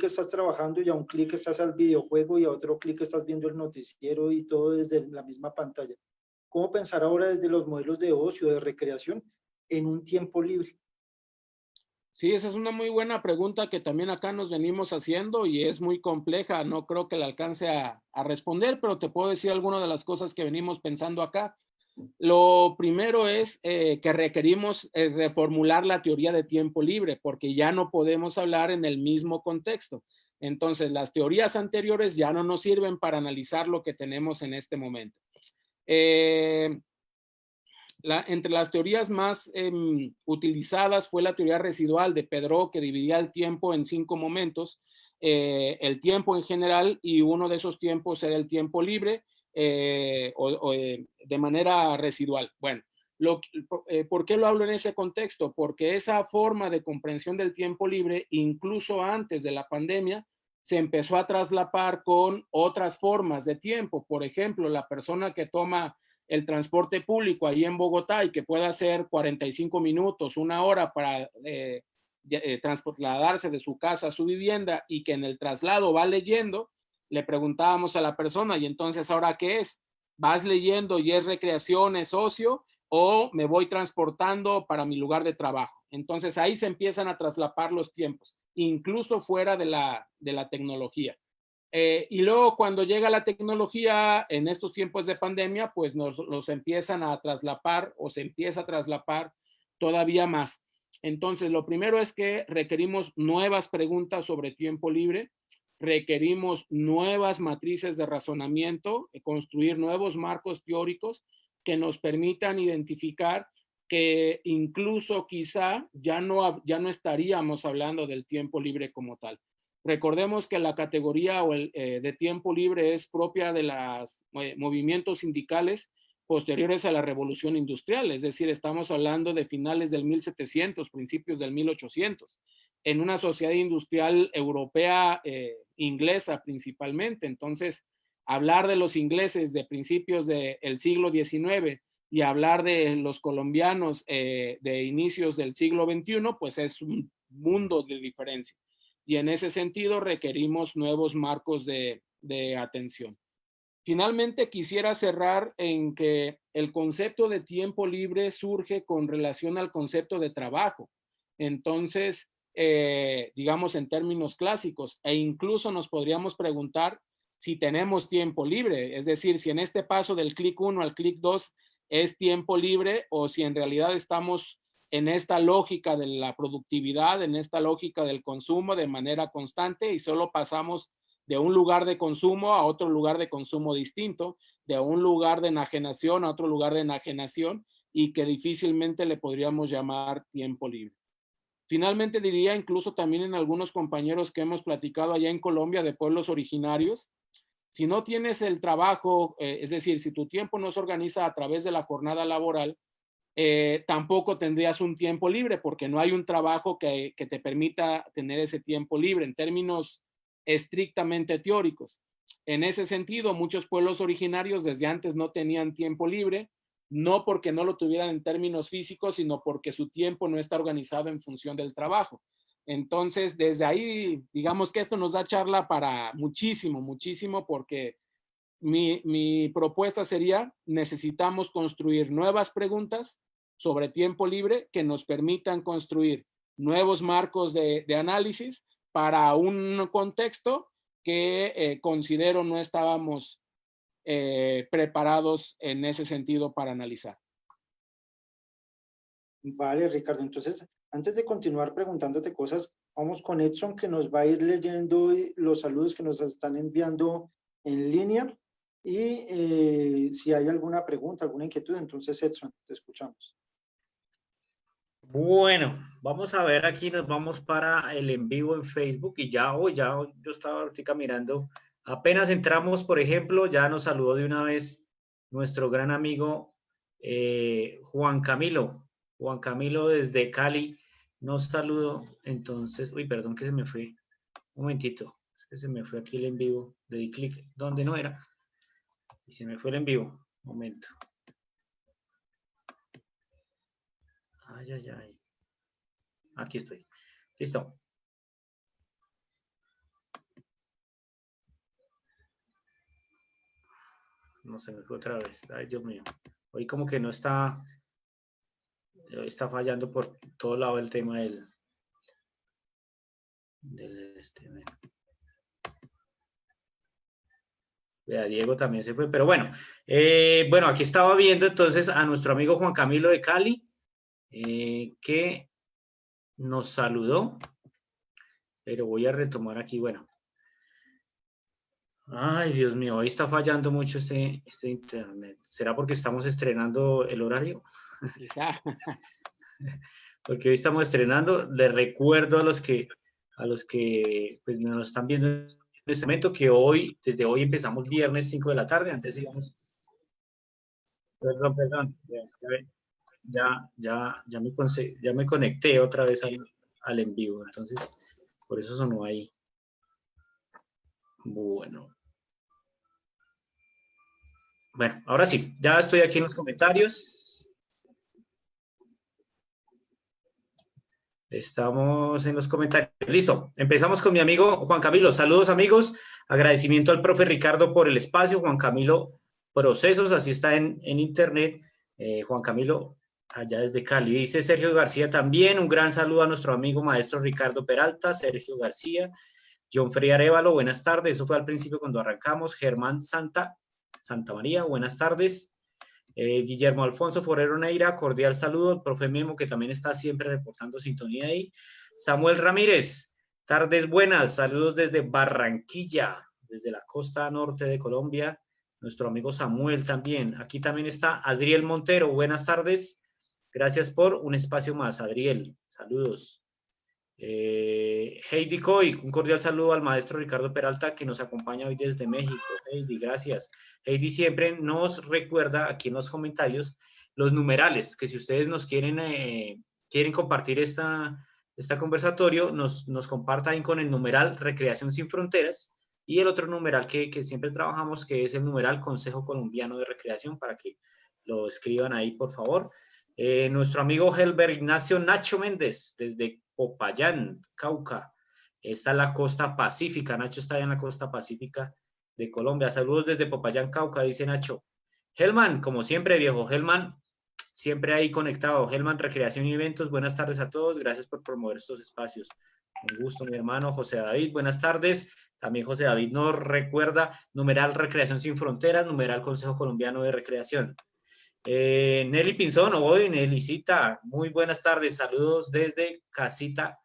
estás trabajando y a un clic estás al videojuego y a otro clic estás viendo el noticiero y todo desde la misma pantalla. ¿Cómo pensar ahora desde los modelos de ocio, de recreación, en un tiempo libre? Sí, esa es una muy buena pregunta que también acá nos venimos haciendo y es muy compleja. No creo que la alcance a responder, pero te puedo decir algunas de las cosas que venimos pensando acá. Lo primero es que requerimos reformular la teoría de tiempo libre, porque ya no podemos hablar en el mismo contexto. Entonces, las teorías anteriores ya no nos sirven para analizar lo que tenemos en este momento. Entre las teorías más utilizadas fue la teoría residual de Pedro, que dividía el tiempo en 5 momentos, el tiempo en general, y uno de esos tiempos era el tiempo libre, de manera residual. Bueno, ¿por qué lo hablo en ese contexto? Porque esa forma de comprensión del tiempo libre, incluso antes de la pandemia, se empezó a traslapar con otras formas de tiempo. Por ejemplo, la persona que toma el transporte público ahí en Bogotá y que pueda hacer 45 minutos, 1 hora para trasladarse de su casa a su vivienda y que en el traslado va leyendo, le preguntábamos a la persona, ¿y entonces ahora qué es? ¿Vas leyendo y es recreación, es ocio, o me voy transportando para mi lugar de trabajo? Entonces ahí se empiezan a traslapar los tiempos, incluso fuera de la tecnología. Y luego cuando llega la tecnología en estos tiempos de pandemia, pues nos empiezan a traslapar o se empieza a traslapar todavía más. Entonces, lo primero es que requerimos nuevas preguntas sobre tiempo libre, requerimos nuevas matrices de razonamiento, construir nuevos marcos teóricos que nos permitan identificar que incluso quizá ya no estaríamos hablando del tiempo libre como tal. Recordemos que la categoría de tiempo libre es propia de los movimientos sindicales posteriores a la Revolución Industrial, es decir, estamos hablando de finales del 1700, principios del 1800, en una sociedad industrial europea, inglesa principalmente. Entonces, hablar de los ingleses de principios del siglo XIX y hablar de los colombianos de inicios del siglo XXI, pues es un mundo de diferencia. Y en ese sentido requerimos nuevos marcos de atención. Finalmente, quisiera cerrar en que el concepto de tiempo libre surge con relación al concepto de trabajo. Entonces, digamos en términos clásicos, e incluso nos podríamos preguntar si tenemos tiempo libre, es decir, si en este paso del clic 1 al clic 2 es tiempo libre o si en realidad estamos en esta lógica de la productividad, en esta lógica del consumo de manera constante y solo pasamos de un lugar de consumo a otro lugar de consumo distinto, de un lugar de enajenación a otro lugar de enajenación y que difícilmente le podríamos llamar tiempo libre. Finalmente diría, incluso también en algunos compañeros que hemos platicado allá en Colombia de pueblos originarios, si no tienes el trabajo, es decir, si tu tiempo no se organiza a través de la jornada laboral, tampoco tendrías un tiempo libre porque no hay un trabajo que te permita tener ese tiempo libre en términos estrictamente teóricos. En ese sentido, muchos pueblos originarios desde antes no tenían tiempo libre, no porque no lo tuvieran en términos físicos, sino porque su tiempo no está organizado en función del trabajo. Entonces, desde ahí, digamos que esto nos da charla para muchísimo, muchísimo, porque mi propuesta sería, necesitamos construir nuevas preguntas sobre tiempo libre que nos permitan construir nuevos marcos de análisis para un contexto que considero no estábamos preparados en ese sentido para analizar. Vale, Ricardo. Entonces, antes de continuar preguntándote cosas, vamos con Edson, que nos va a ir leyendo los saludos que nos están enviando en línea. Y si hay alguna pregunta, alguna inquietud, entonces Edson, te escuchamos. Bueno, vamos a ver aquí, nos vamos para el en vivo en Facebook y ya yo estaba ahorita mirando, apenas entramos, por ejemplo, ya nos saludó de una vez nuestro gran amigo Juan Camilo desde Cali, nos saludó, entonces, uy, perdón que se me fue, un momentito, es que se me fue aquí el en vivo, le di clic donde no era y se me fue el en vivo, un momento. Ay, ay, ay. Aquí estoy. Listo. No se me fue otra vez. Ay, Dios mío. Hoy como que no está fallando por todo lado el tema del Vea, Diego también se fue, pero bueno. Bueno, aquí estaba viendo entonces a nuestro amigo Juan Camilo de Cali, que nos saludó, pero voy a retomar aquí, bueno. Ay, Dios mío, hoy está fallando mucho este internet. ¿Será porque estamos estrenando el horario? Quizá. Porque hoy estamos estrenando. Les recuerdo a los que pues, nos están viendo en este momento que desde hoy empezamos viernes 5 de la tarde. Antes íbamos. Perdón. Ya me conecté otra vez al en vivo. Entonces, por eso sonó ahí. Bueno, ahora sí, ya estoy aquí en los comentarios. Estamos en los comentarios. Listo, empezamos con mi amigo Juan Camilo. Saludos, amigos. Agradecimiento al profe Ricardo por el espacio. Juan Camilo Procesos, así está en internet. Juan Camilo, allá desde Cali. Dice Sergio García también. Un gran saludo a nuestro amigo maestro Ricardo Peralta, Sergio García. John Frey Arevalo, buenas tardes. Eso fue al principio cuando arrancamos. Germán Santa María, buenas tardes. Guillermo Alfonso Forero Neira, cordial saludo. El profe Memo, que también está siempre reportando sintonía ahí. Samuel Ramírez, tardes buenas. Saludos desde Barranquilla, desde la costa norte de Colombia. Nuestro amigo Samuel también. Aquí también está Adriel Montero, buenas tardes. Gracias por un espacio más, Adriel. Saludos. Heidi Coy, un cordial saludo al maestro Ricardo Peralta que nos acompaña hoy desde México. Heidi, gracias. Heidi siempre nos recuerda aquí en los comentarios los numerales, que si ustedes nos quieren compartir esta conversatorio, nos compartan con el numeral Recreación Sin Fronteras y el otro numeral que siempre trabajamos, que es el numeral Consejo Colombiano de Recreación, para que lo escriban ahí, por favor. Nuestro amigo Helber Ignacio Nacho Méndez, desde Popayán, Cauca. Está en la costa pacífica. Nacho está allá en la costa pacífica de Colombia. Saludos desde Popayán, Cauca, dice Nacho. Helman, como siempre, viejo. Helman, siempre ahí conectado. Helman, Recreación y Eventos. Buenas tardes a todos. Gracias por promover estos espacios. Un gusto, mi hermano José David. Buenas tardes. También José David nos recuerda numeral Recreación Sin Fronteras, numeral Consejo Colombiano de Recreación. Nelly Pinzón, hoy Nellycita, muy buenas tardes, saludos desde casita,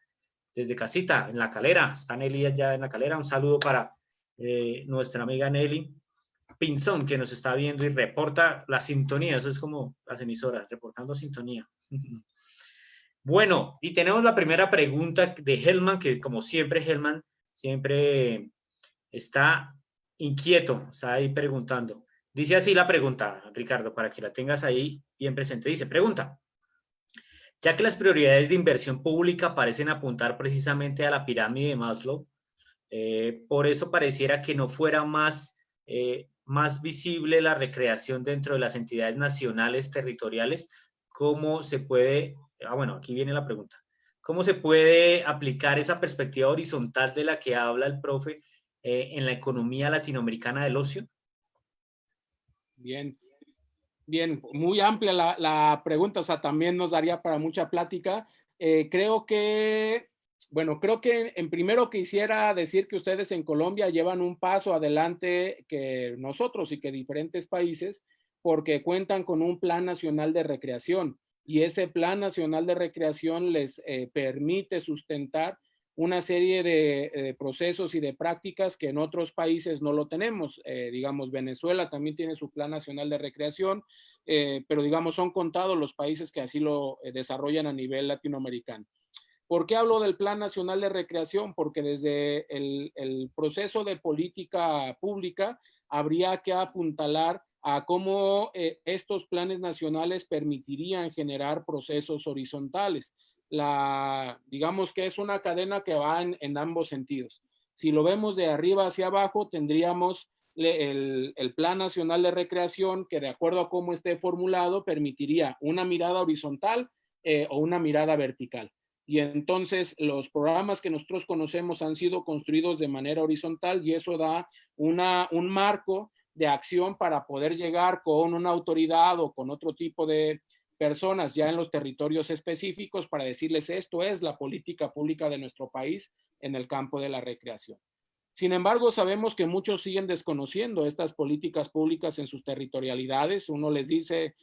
en La Calera, está Nelly allá en La Calera, un saludo para nuestra amiga Nelly Pinzón, que nos está viendo y reporta la sintonía, eso es como las emisoras, reportando sintonía. Bueno, y tenemos la primera pregunta de Helman, que como siempre Helman siempre está inquieto, está ahí preguntando. Dice así la pregunta, Ricardo, para que la tengas ahí bien presente. Dice, pregunta, ya que las prioridades de inversión pública parecen apuntar precisamente a la pirámide de Maslow, por eso pareciera que no fuera más visible la recreación dentro de las entidades nacionales territoriales. ¿Cómo se puede, bueno, aquí viene la pregunta, cómo se puede aplicar esa perspectiva horizontal de la que habla el profe en la economía latinoamericana del ocio? Bien, bien, muy amplia la pregunta, o sea, también nos daría para mucha plática. Creo que en primero quisiera decir que ustedes en Colombia llevan un paso adelante que nosotros y que diferentes países, porque cuentan con un Plan Nacional de Recreación y ese Plan Nacional de Recreación les permite sustentar una serie de procesos y de prácticas que en otros países no lo tenemos. Digamos, Venezuela también tiene su Plan Nacional de Recreación, pero digamos, son contados los países que así lo desarrollan a nivel latinoamericano. ¿Por qué hablo del Plan Nacional de Recreación? Porque desde el proceso de política pública habría que apuntalar a cómo estos planes nacionales permitirían generar procesos horizontales. Digamos que es una cadena que va en ambos sentidos. Si lo vemos de arriba hacia abajo, tendríamos el Plan Nacional de Recreación que, de acuerdo a cómo esté formulado, permitiría una mirada horizontal o una mirada vertical. Y entonces los programas que nosotros conocemos han sido construidos de manera horizontal y eso da un marco de acción para poder llegar con una autoridad o con otro tipo de personas ya en los territorios específicos para decirles esto es la política pública de nuestro país en el campo de la recreación. Sin embargo, sabemos que muchos siguen desconociendo estas políticas públicas en sus territorialidades. Uno les dice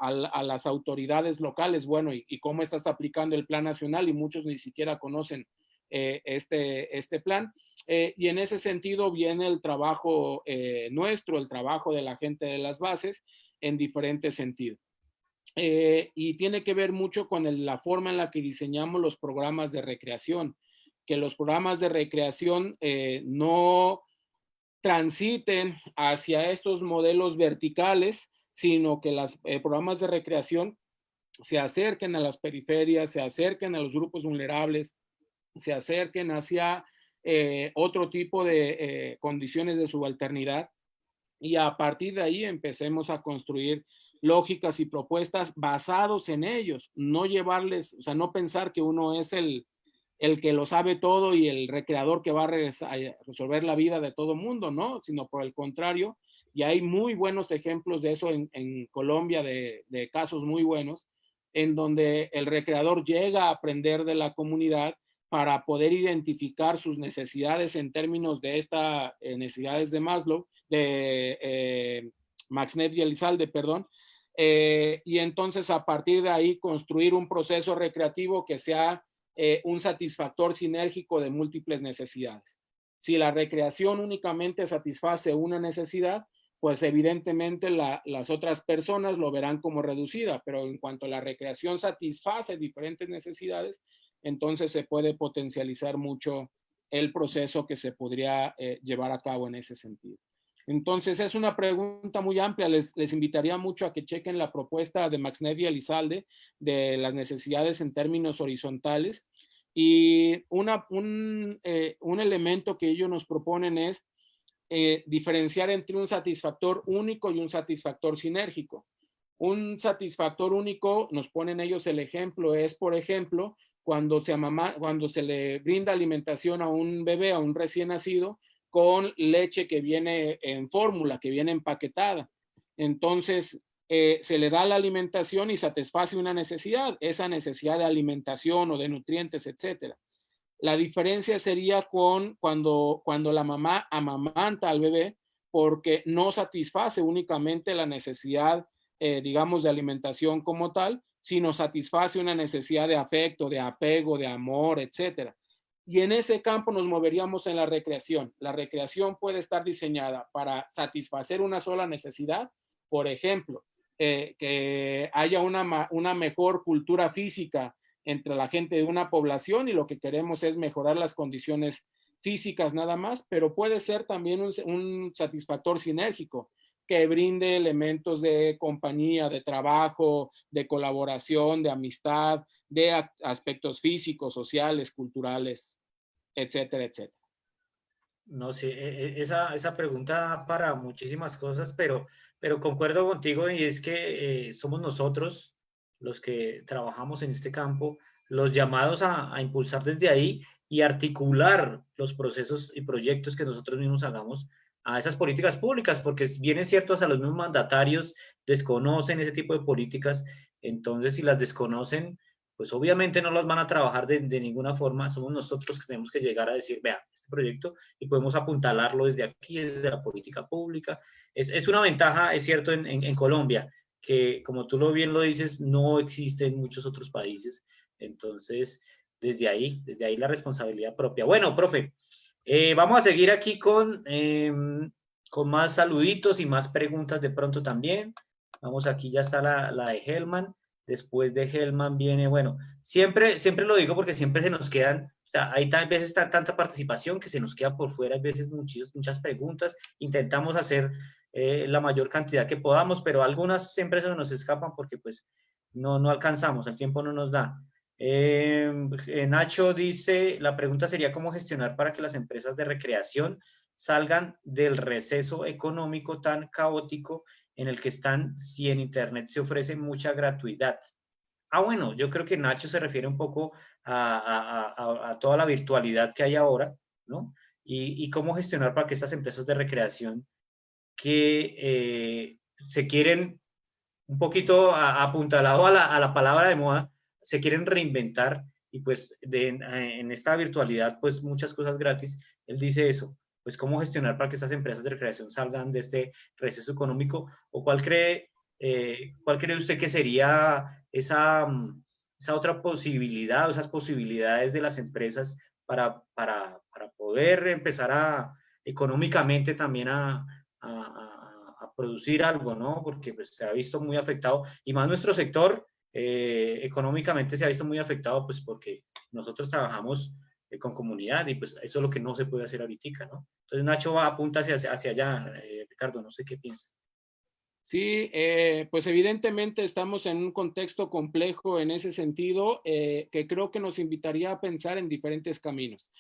a las autoridades locales, bueno, ¿y cómo estás aplicando el plan nacional? Y muchos ni siquiera conocen este plan. Y en ese sentido viene el trabajo nuestro, el trabajo de la gente de las bases en diferentes sentidos. Y tiene que ver mucho con la forma en la que diseñamos los programas de recreación, que los programas de recreación no transiten hacia estos modelos verticales, sino que los programas de recreación se acerquen a las periferias, se acerquen a los grupos vulnerables, se acerquen hacia otro tipo de condiciones de subalternidad y a partir de ahí empecemos a construir lógicas y propuestas basados en ellos, no llevarles, o sea, no pensar que uno es el que lo sabe todo y el recreador que va a resolver la vida de todo mundo, ¿no? Sino por el contrario, y hay muy buenos ejemplos de eso en Colombia, de casos muy buenos, en donde el recreador llega a aprender de la comunidad para poder identificar sus necesidades en términos de estas necesidades de Maslow, de Maxneff y Elizalde, perdón, y entonces a partir de ahí construir un proceso recreativo que sea un satisfactor sinérgico de múltiples necesidades. Si la recreación únicamente satisface una necesidad, pues evidentemente las otras personas lo verán como reducida, pero en cuanto la recreación satisface diferentes necesidades, entonces se puede potencializar mucho el proceso que se podría llevar a cabo en ese sentido. Entonces es una pregunta muy amplia, les invitaría mucho a que chequen la propuesta de Maxnev y Elizalde de las necesidades en términos horizontales, y un elemento que ellos nos proponen es diferenciar entre un satisfactor único y un satisfactor sinérgico. Un satisfactor único, nos ponen ellos el ejemplo, es por ejemplo cuando se le brinda alimentación a un bebé, a un recién nacido, con leche que viene en fórmula, que viene empaquetada. Entonces, se le da la alimentación y satisface una necesidad, esa necesidad de alimentación o de nutrientes, etcétera. La diferencia sería cuando la mamá amamanta al bebé, porque no satisface únicamente la necesidad, digamos, de alimentación como tal, sino satisface una necesidad de afecto, de apego, de amor, etcétera. Y en ese campo nos moveríamos en la recreación. La recreación puede estar diseñada para satisfacer una sola necesidad, por ejemplo, que haya una mejor cultura física entre la gente de una población, y lo que queremos es mejorar las condiciones físicas nada más, pero puede ser también un satisfactor sinérgico que brinde elementos de compañía, de trabajo, de colaboración, de amistad, de aspectos físicos, sociales, culturales, etcétera, etcétera. No sé, esa pregunta para muchísimas cosas, pero concuerdo contigo, y es que somos nosotros los que trabajamos en este campo, los llamados a impulsar desde ahí y articular los procesos y proyectos que nosotros mismos hagamos a esas políticas públicas, porque bien es cierto, hasta los mismos mandatarios desconocen ese tipo de políticas. Entonces si las desconocen, pues obviamente no las van a trabajar de ninguna forma. Somos nosotros que tenemos que llegar a decir, vea, este proyecto, y podemos apuntalarlo desde aquí, desde la política pública. Es una ventaja, es cierto, en Colombia, que como tú bien lo dices, no existe en muchos otros países. Entonces, desde ahí la responsabilidad propia. Bueno, profe, vamos a seguir aquí con más saluditos y más preguntas de pronto también. Vamos, aquí ya está la de Helman. Después de Helman viene, bueno, siempre lo digo porque siempre se nos quedan, o sea, hay tal veces tanta participación que se nos queda por fuera, hay veces muchas preguntas, intentamos hacer la mayor cantidad que podamos, pero algunas siempre se nos escapan porque pues no alcanzamos, el tiempo no nos da. Nacho dice, la pregunta sería cómo gestionar para que las empresas de recreación salgan del receso económico tan caótico en el que están, si en Internet se ofrece mucha gratuidad. Bueno, yo creo que Nacho se refiere un poco a toda la virtualidad que hay ahora, ¿no? Y cómo gestionar para que estas empresas de recreación que se quieren un poquito apuntalado a la palabra de moda, se quieren reinventar, y pues en esta virtualidad, pues muchas cosas gratis. Él dice eso, pues cómo gestionar para que estas empresas de recreación salgan de este receso económico, o cuál cree usted que sería esa otra posibilidad, o esas posibilidades de las empresas para poder empezar económicamente también a producir algo, ¿no? Porque pues, se ha visto muy afectado, y más nuestro sector económicamente se ha visto muy afectado, pues porque nosotros trabajamos con comunidad, y pues eso es lo que no se puede hacer ahorita, ¿no? Entonces Nacho apunta hacia allá, Ricardo, no sé qué piensas. Sí, pues evidentemente estamos en un contexto complejo en ese sentido, que creo que nos invitaría a pensar en diferentes caminos.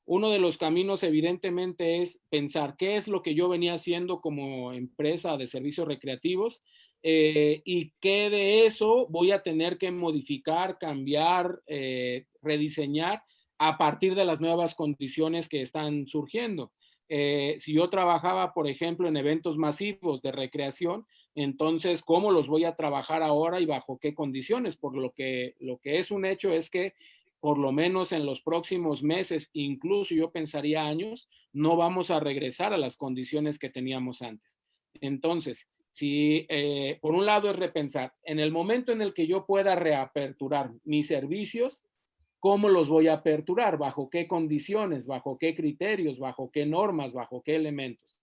Uno de los caminos evidentemente es pensar qué es lo que yo venía haciendo como empresa de servicios recreativos, y qué de eso voy a tener que modificar, cambiar, rediseñar a partir de las nuevas condiciones que están surgiendo. Si yo trabajaba, por ejemplo, en eventos masivos de recreación, entonces, ¿cómo los voy a trabajar ahora y bajo qué condiciones? Por lo que es un hecho es que por lo menos en los próximos meses, incluso yo pensaría años, no vamos a regresar a las condiciones que teníamos antes. Entonces, si por un lado es repensar, en el momento en el que yo pueda reaperturar mis servicios, ¿cómo los voy a aperturar? ¿Bajo qué condiciones? ¿Bajo qué criterios? ¿Bajo qué normas? ¿Bajo qué elementos?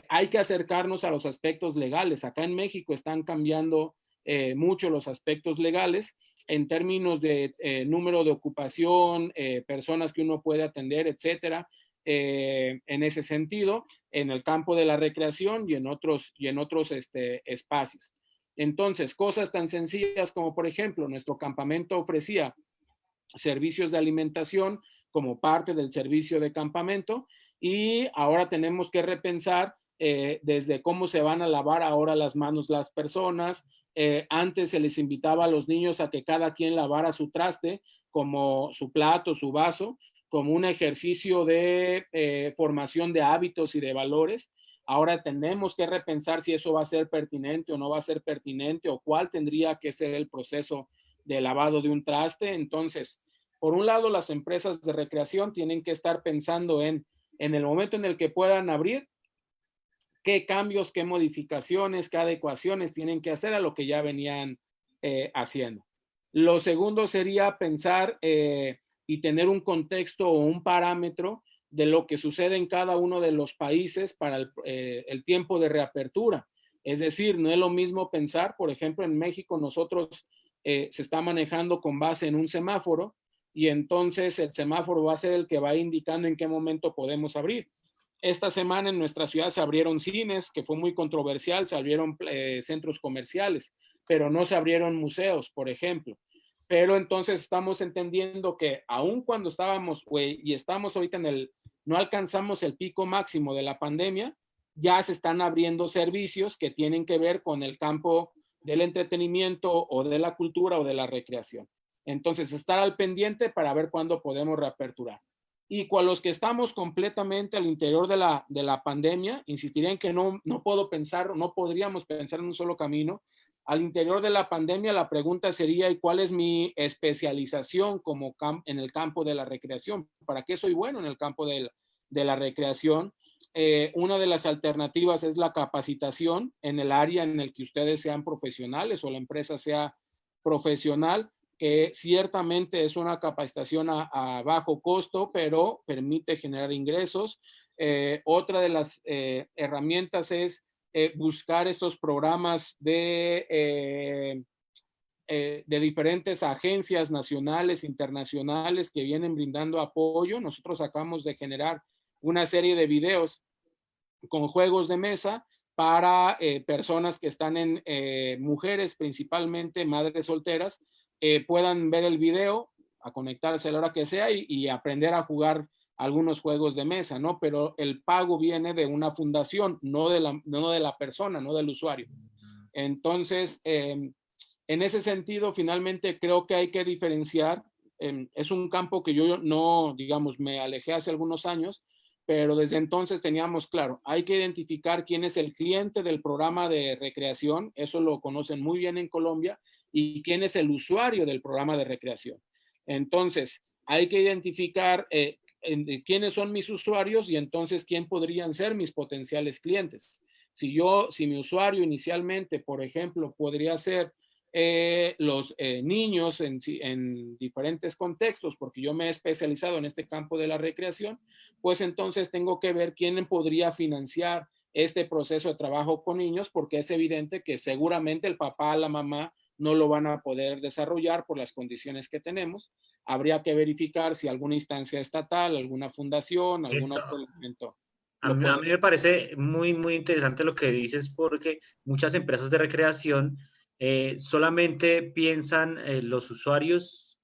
hay que acercarnos a los aspectos legales. Acá en México están cambiando mucho los aspectos legales en términos de número de ocupación, personas que uno puede atender, etcétera. En ese sentido, en el campo de la recreación y en otros espacios. Entonces, cosas tan sencillas como, por ejemplo, nuestro campamento ofrecía servicios de alimentación como parte del servicio de campamento, y ahora tenemos que repensar desde cómo se van a lavar ahora las manos las personas. Antes se les invitaba a los niños a que cada quien lavara su traste, como su plato, su vaso, como un ejercicio de formación de hábitos y de valores. Ahora tenemos que repensar si eso va a ser pertinente o no va a ser pertinente, o cuál tendría que ser el proceso de lavado de un traste. Entonces, por un lado, las empresas de recreación tienen que estar pensando en el momento en el que puedan abrir, qué cambios, qué modificaciones, qué adecuaciones tienen que hacer a lo que ya venían haciendo. Lo segundo sería pensar y tener un contexto o un parámetro de lo que sucede en cada uno de los países para el tiempo de reapertura. Es decir, no es lo mismo pensar, por ejemplo, en México nosotros se está manejando con base en un semáforo, y entonces el semáforo va a ser el que va indicando en qué momento podemos abrir. Esta semana en nuestra ciudad se abrieron cines, que fue muy controversial, se abrieron centros comerciales, pero no se abrieron museos, por ejemplo. Pero entonces estamos entendiendo que aun cuando estábamos, y estamos ahorita no alcanzamos el pico máximo de la pandemia, ya se están abriendo servicios que tienen que ver con el campo del entretenimiento o de la cultura o de la recreación. Entonces, estar al pendiente para ver cuándo podemos reaperturar. Y con los que estamos completamente al interior de la pandemia, insistiría en que no podríamos pensar en un solo camino. Al interior de la pandemia, la pregunta sería, ¿y cuál es mi especialización en el campo de la recreación? ¿Para qué soy bueno en el campo de la recreación? Una de las alternativas es la capacitación en el área en el que ustedes sean profesionales o la empresa sea profesional, que ciertamente es una capacitación a bajo costo, pero permite generar ingresos. Otra de las herramientas es buscar estos programas de diferentes agencias nacionales, internacionales, que vienen brindando apoyo. Nosotros acabamos de generar una serie de videos con juegos de mesa para personas que están mujeres, principalmente madres solteras, puedan ver el video, a conectarse a la hora que sea y aprender a jugar algunos juegos de mesa, ¿no? Pero el pago viene de una fundación, no de la persona, no del usuario. Entonces, en ese sentido, finalmente creo que hay que diferenciar. Es un campo que yo no, digamos, me alejé hace algunos años, pero desde entonces teníamos claro, hay que identificar quién es el cliente del programa de recreación, eso lo conocen muy bien en Colombia, y quién es el usuario del programa de recreación. Entonces, hay que identificar quiénes son mis usuarios y entonces quién podrían ser mis potenciales clientes. Si mi usuario inicialmente, por ejemplo, podría ser los niños en diferentes contextos, porque yo me he especializado en este campo de la recreación, pues entonces tengo que ver quién podría financiar este proceso de trabajo con niños, porque es evidente que seguramente el papá, la mamá, no lo van a poder desarrollar por las condiciones que tenemos. Habría que verificar si alguna instancia estatal, alguna fundación, algún otro elemento. A mí me parece muy, muy interesante lo que dices, porque muchas empresas de recreación solamente piensan los usuarios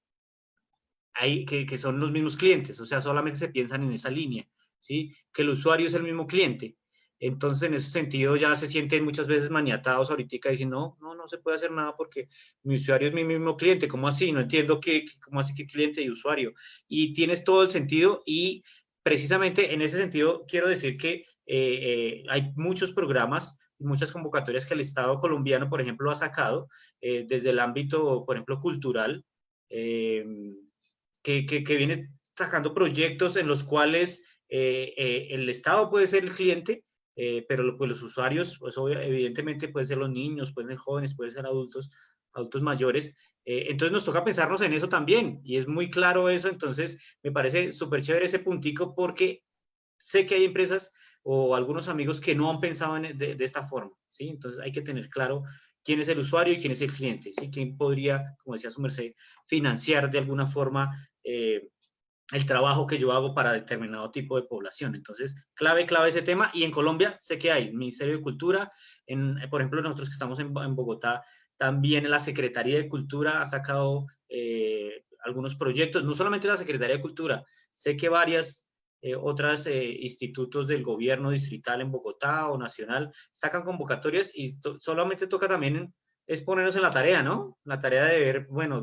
que son los mismos clientes, o sea, solamente se piensan en esa línea, ¿sí? Que el usuario es el mismo cliente. Entonces, en ese sentido, ya se sienten muchas veces maniatados ahorita diciendo, no se puede hacer nada porque mi usuario es mi mismo cliente. ¿Cómo así? No entiendo cómo así que cliente y usuario. Y tienes todo el sentido, y precisamente en ese sentido quiero decir que hay muchos programas, muchas convocatorias que el Estado colombiano, por ejemplo, ha sacado desde el ámbito, por ejemplo, cultural, que viene sacando proyectos en los cuales el Estado puede ser el cliente, pero pues los usuarios, pues evidentemente pueden ser los niños, pueden ser jóvenes, pueden ser adultos mayores. Entonces nos toca pensarnos en eso también, y es muy claro eso. Entonces me parece súper chévere ese puntico, porque sé que hay empresas o algunos amigos que no han pensado de esta forma, ¿sí? Entonces hay que tener claro quién es el usuario y quién es el cliente, ¿sí? Quién podría, como decía su merced, financiar de alguna forma el trabajo que yo hago para determinado tipo de población. Entonces, clave ese tema. Y en Colombia sé que hay Ministerio de Cultura, por ejemplo, nosotros que estamos en Bogotá, también la Secretaría de Cultura ha sacado algunos proyectos, no solamente la Secretaría de Cultura, sé que varias otras institutos del gobierno distrital en Bogotá o nacional sacan convocatorias y solamente toca también es ponernos en la tarea, ¿no? La tarea de ver, bueno,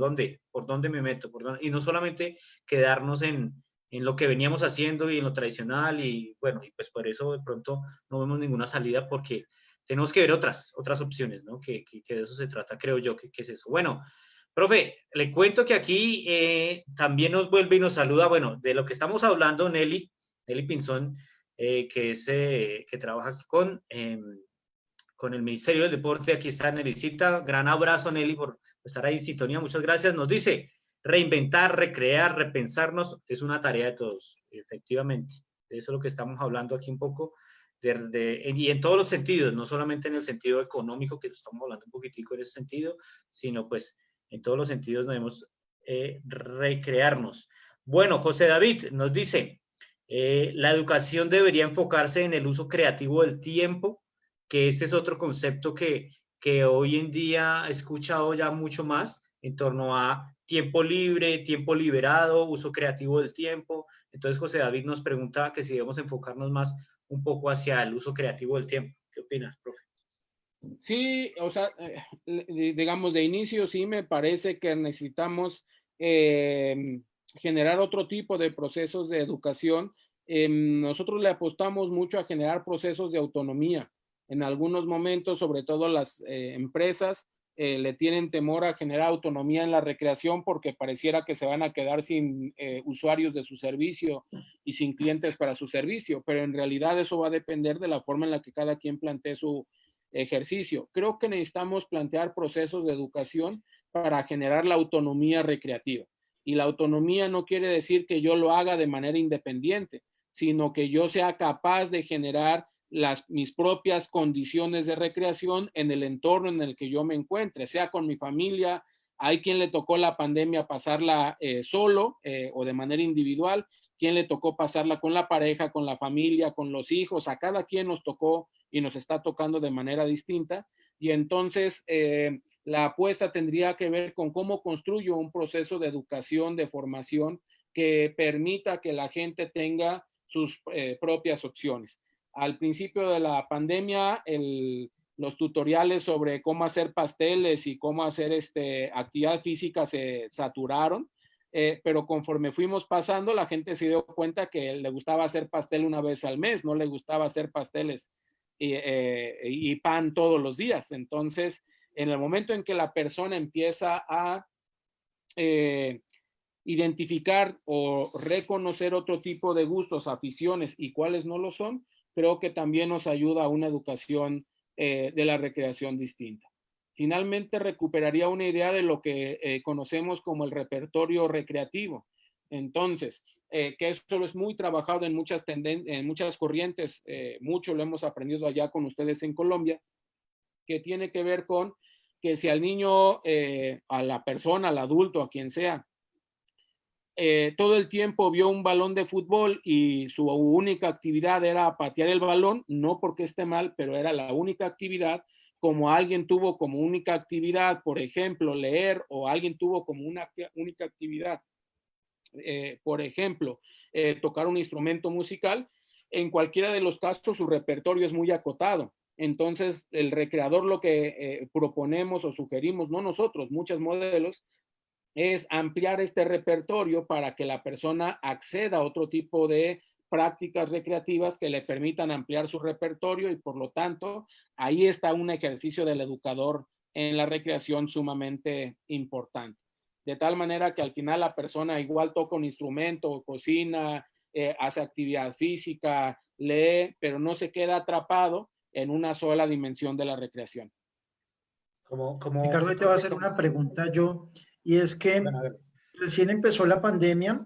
por dónde me meto, y no solamente quedarnos en lo que veníamos haciendo y en lo tradicional y bueno, y pues por eso de pronto no vemos ninguna salida porque tenemos que ver otras opciones, ¿no? Que de eso se trata, creo yo, que es eso. Bueno, profe, le cuento que aquí también nos vuelve y nos saluda, bueno, de lo que estamos hablando, Nelly Pinzón, que es, que trabaja con el Ministerio del Deporte. Aquí está Nellycita. Gran abrazo, Nelly, por estar ahí en sintonía. Muchas gracias. Nos dice, reinventar, recrear, repensarnos es una tarea de todos, efectivamente. De eso es lo que estamos hablando aquí un poco, y en todos los sentidos, no solamente en el sentido económico, que estamos hablando un poquitico en ese sentido, sino pues en todos los sentidos debemos recrearnos. Bueno, José David nos dice, la educación debería enfocarse en el uso creativo del tiempo, que este es otro concepto que hoy en día he escuchado ya mucho más en torno a tiempo libre, tiempo liberado, uso creativo del tiempo. Entonces, José David nos pregunta que si debemos enfocarnos más un poco hacia el uso creativo del tiempo. ¿Qué opinas, profe? Sí, o sea, digamos, de inicio sí me parece que necesitamos generar otro tipo de procesos de educación. Nosotros le apostamos mucho a generar procesos de autonomía. En algunos momentos, sobre todo las empresas, le tienen temor a generar autonomía en la recreación porque pareciera que se van a quedar sin usuarios de su servicio y sin clientes para su servicio, pero en realidad eso va a depender de la forma en la que cada quien plantee su ejercicio. Creo que necesitamos plantear procesos de educación para generar la autonomía recreativa. Y la autonomía no quiere decir que yo lo haga de manera independiente, sino que yo sea capaz de generar mis propias condiciones de recreación en el entorno en el que yo me encuentre, sea con mi familia. Hay quien le tocó la pandemia pasarla solo o de manera individual, quien le tocó pasarla con la pareja, con la familia, con los hijos. A cada quien nos tocó y nos está tocando de manera distinta. Y entonces la apuesta tendría que ver con cómo construyo un proceso de educación, de formación, que permita que la gente tenga sus propias opciones. Al principio de la pandemia, los tutoriales sobre cómo hacer pasteles y cómo hacer actividad física se saturaron, pero conforme fuimos pasando, la gente se dio cuenta que le gustaba hacer pastel una vez al mes, no le gustaba hacer pasteles y pan todos los días. Entonces, en el momento en que la persona empieza a identificar o reconocer otro tipo de gustos, aficiones y cuáles no lo son, creo que también nos ayuda a una educación de la recreación distinta. Finalmente, recuperaría una idea de lo que conocemos como el repertorio recreativo. Entonces, que eso es muy trabajado en muchas corrientes, mucho lo hemos aprendido allá con ustedes en Colombia, que tiene que ver con que si al niño, a la persona, al adulto, a quien sea, todo el tiempo vio un balón de fútbol y su única actividad era patear el balón, no porque esté mal, pero era la única actividad. Como alguien tuvo como única actividad, por ejemplo, leer, o alguien tuvo como una única actividad, por ejemplo, tocar un instrumento musical, en cualquiera de los casos su repertorio es muy acotado. Entonces, el recreador lo que proponemos o sugerimos, no nosotros, muchos modelos, es ampliar este repertorio para que la persona acceda a otro tipo de prácticas recreativas que le permitan ampliar su repertorio y por lo tanto ahí está un ejercicio del educador en la recreación sumamente importante. De tal manera que al final la persona igual toca un instrumento, cocina, hace actividad física, lee, pero no se queda atrapado en una sola dimensión de la recreación. Ricardo, te voy a hacer una pregunta yo, y es que recién empezó la pandemia,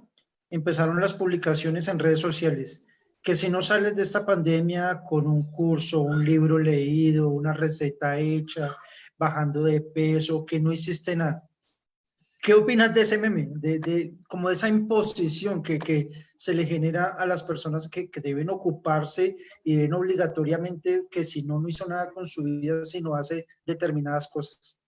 empezaron las publicaciones en redes sociales que si no sales de esta pandemia con un curso, un libro leído, una receta hecha, bajando de peso, que no hiciste nada. ¿Qué opinas de ese meme? Como de esa imposición que se le genera a las personas que deben ocuparse y deben obligatoriamente, que si no, no hizo nada con su vida, si no hace determinadas cosas.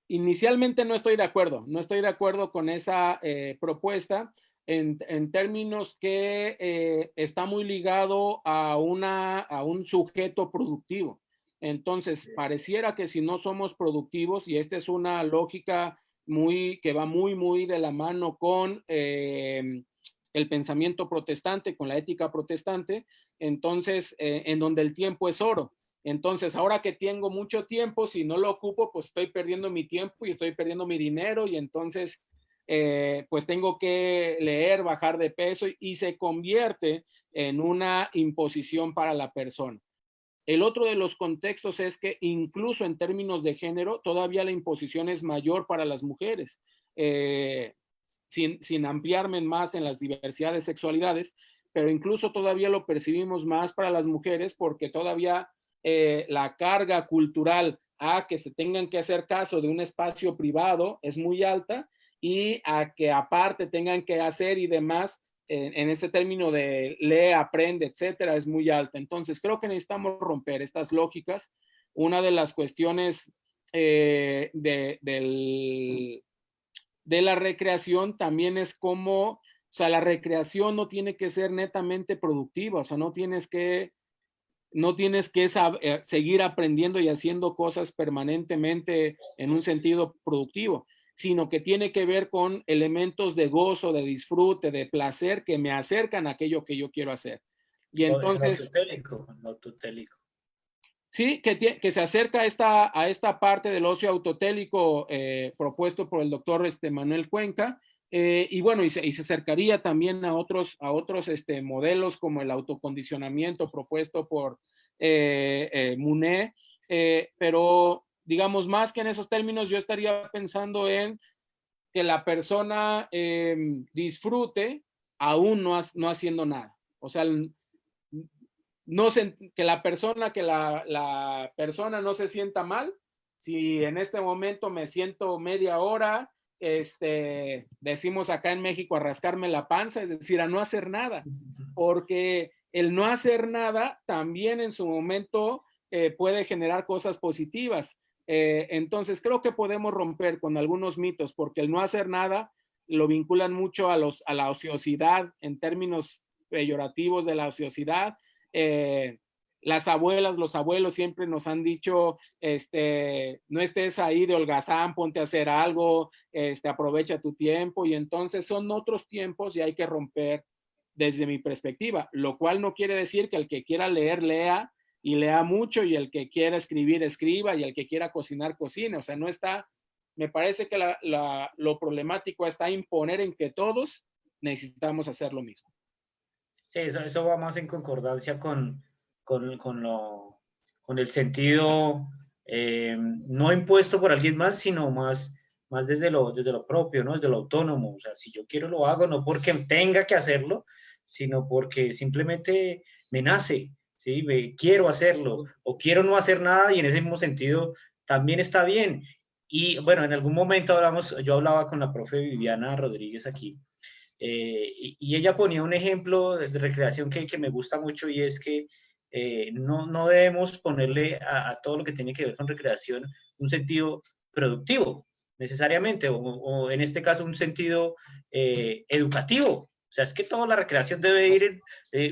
Inicialmente no estoy de acuerdo, no estoy de acuerdo con esa propuesta en términos que está muy ligado a un sujeto productivo. Entonces, pareciera que si no somos productivos, y esta es una lógica que va muy de la mano con el pensamiento protestante, con la ética protestante, entonces, en donde el tiempo es oro. Entonces, ahora que tengo mucho tiempo, si no lo ocupo, pues estoy perdiendo mi tiempo y estoy perdiendo mi dinero y entonces, pues tengo que leer, bajar de peso y se convierte en una imposición para la persona. El otro de los contextos es que incluso en términos de género, todavía la imposición es mayor para las mujeres. Sin ampliarme más en las diversidad de sexualidades, pero incluso todavía lo percibimos más para las mujeres porque todavía la carga cultural a que se tengan que hacer caso de un espacio privado es muy alta y a que aparte tengan que hacer y demás en ese término de lee, aprende, etcétera, es muy alta. Entonces creo que necesitamos romper estas lógicas. Una de las cuestiones de la recreación también es como, o sea, la recreación no tiene que ser netamente productiva, o sea, no tienes que seguir aprendiendo y haciendo cosas permanentemente en un sentido productivo, sino que tiene que ver con elementos de gozo, de disfrute, de placer que me acercan a aquello que yo quiero hacer. Y entonces... El autotélico. Sí, que se acerca a esta parte del ocio autotélico propuesto por el doctor Manuel Cuenca, y bueno, y se acercaría también a otros modelos como el autocondicionamiento propuesto por Muné, pero digamos, más que en esos términos, yo estaría pensando en que la persona disfrute aún no haciendo nada. O sea, que la persona no se sienta mal. Si en este momento me siento media hora, decimos acá en México a rascarme la panza, es decir, a no hacer nada, porque el no hacer nada también en su momento puede generar cosas positivas. Entonces creo que podemos romper con algunos mitos, porque el no hacer nada lo vinculan mucho a la ociosidad en términos peyorativos de la ociosidad. Las abuelas, los abuelos siempre nos han dicho, no estés ahí de holgazán, ponte a hacer algo, aprovecha tu tiempo, y entonces son otros tiempos y hay que romper desde mi perspectiva, lo cual no quiere decir que el que quiera leer, lea y lea mucho, y el que quiera escribir, escriba, y el que quiera cocinar, cocine. O sea, no está, me parece que lo problemático está imponer en que todos necesitamos hacer lo mismo. Sí, eso va más en concordancia con el sentido no impuesto por alguien más, sino más desde lo propio, ¿no? Desde lo autónomo. O sea, si yo quiero lo hago, no porque tenga que hacerlo, sino porque simplemente me nace, ¿sí? Quiero hacerlo o quiero no hacer nada, y en ese mismo sentido también está bien. Y bueno, en algún momento yo hablaba con la profe Viviana Rodríguez aquí, y ella ponía un ejemplo de recreación que me gusta mucho, y es que no debemos ponerle a todo lo que tiene que ver con recreación un sentido productivo necesariamente, o en este caso un sentido educativo. O sea, es que toda la recreación debe ir,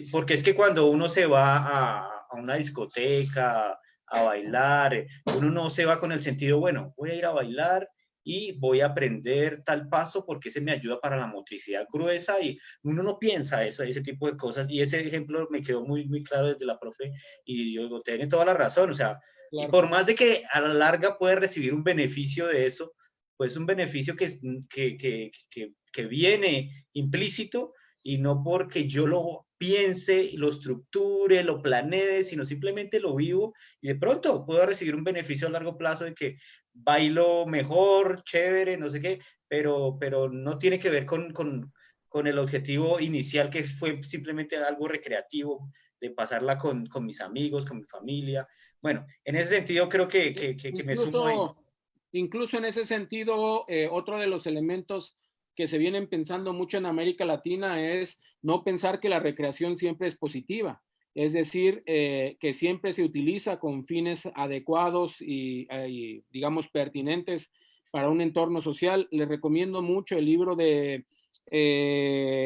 porque es que cuando uno se va a una discoteca a bailar, uno no se va con el sentido, bueno, voy a ir a bailar y voy a aprender tal paso porque ese me ayuda para la motricidad gruesa, y uno no piensa ese tipo de cosas, y ese ejemplo me quedó muy claro desde la profe, y yo digo, tiene toda la razón. O sea, claro. Y por más de que a la larga puede recibir un beneficio de eso, pues un beneficio que viene implícito, y no porque yo lo piense, lo estructure, lo planee, sino simplemente lo vivo, y de pronto puedo recibir un beneficio a largo plazo de que bailo mejor, chévere, no sé qué, pero no tiene que ver con con el objetivo inicial que fue simplemente algo recreativo, de pasarla con mis amigos, con mi familia. Bueno, en ese sentido creo que me sumo ahí. Incluso en ese sentido, otro de los elementos que se vienen pensando mucho en América Latina es no pensar que la recreación siempre es positiva. Es decir, que siempre se utiliza con fines adecuados y digamos, pertinentes para un entorno social. Les recomiendo mucho el libro de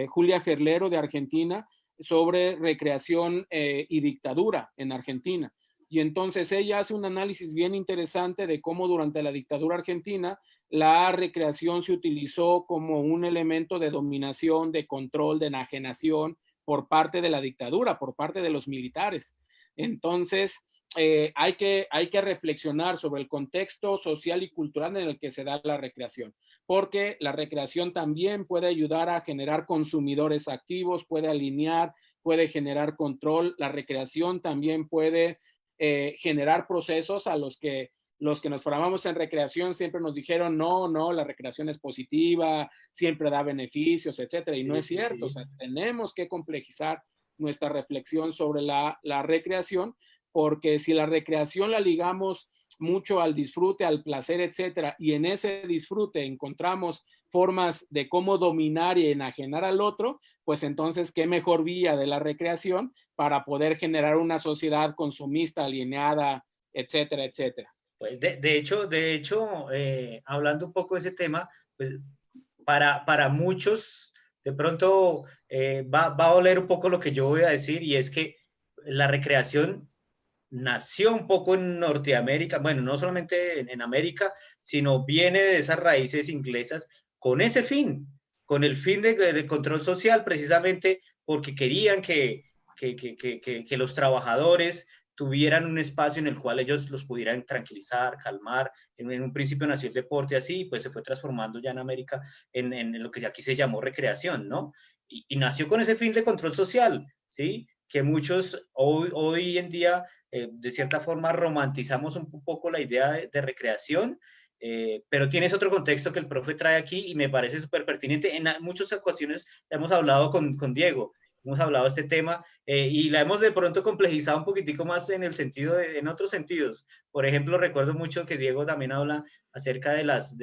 Julia Gerlero de Argentina sobre recreación y dictadura en Argentina. Y entonces ella hace un análisis bien interesante de cómo durante la dictadura argentina la recreación se utilizó como un elemento de dominación, de control, de enajenación por parte de la dictadura, por parte de los militares. Entonces, hay que reflexionar sobre el contexto social y cultural en el que se da la recreación, porque la recreación también puede ayudar a generar consumidores activos, puede alinear, puede generar control. La recreación también puede generar procesos a los que nos formamos en recreación siempre nos dijeron, no, la recreación es positiva, siempre da beneficios, etcétera, y sí, no es cierto. Sí. O sea, tenemos que complejizar nuestra reflexión sobre la recreación, porque si la recreación la ligamos mucho al disfrute, al placer, etcétera, y en ese disfrute encontramos formas de cómo dominar y enajenar al otro, pues entonces qué mejor vía de la recreación para poder generar una sociedad consumista, alineada, etcétera, etcétera. Pues de hecho, hablando un poco de ese tema, pues para muchos de pronto va a oler un poco lo que yo voy a decir, y es que la recreación nació un poco en Norteamérica, bueno, no solamente en América, sino viene de esas raíces inglesas con ese fin, con el fin de control social, precisamente porque querían que los trabajadores tuvieran un espacio en el cual ellos los pudieran tranquilizar, calmar. En un principio nació el deporte así, pues se fue transformando ya en América en lo que aquí se llamó recreación, ¿no? Y nació con ese fin de control social, ¿sí? Que muchos hoy en día, de cierta forma, romantizamos un poco la idea de recreación, pero tienes otro contexto que el profe trae aquí y me parece súper pertinente. En muchas ocasiones hemos hablado con Diego, hemos hablado de este tema y la hemos de pronto complejizado un poquitico más en el sentido en otros sentidos. Por ejemplo, recuerdo mucho que Diego también habla acerca de las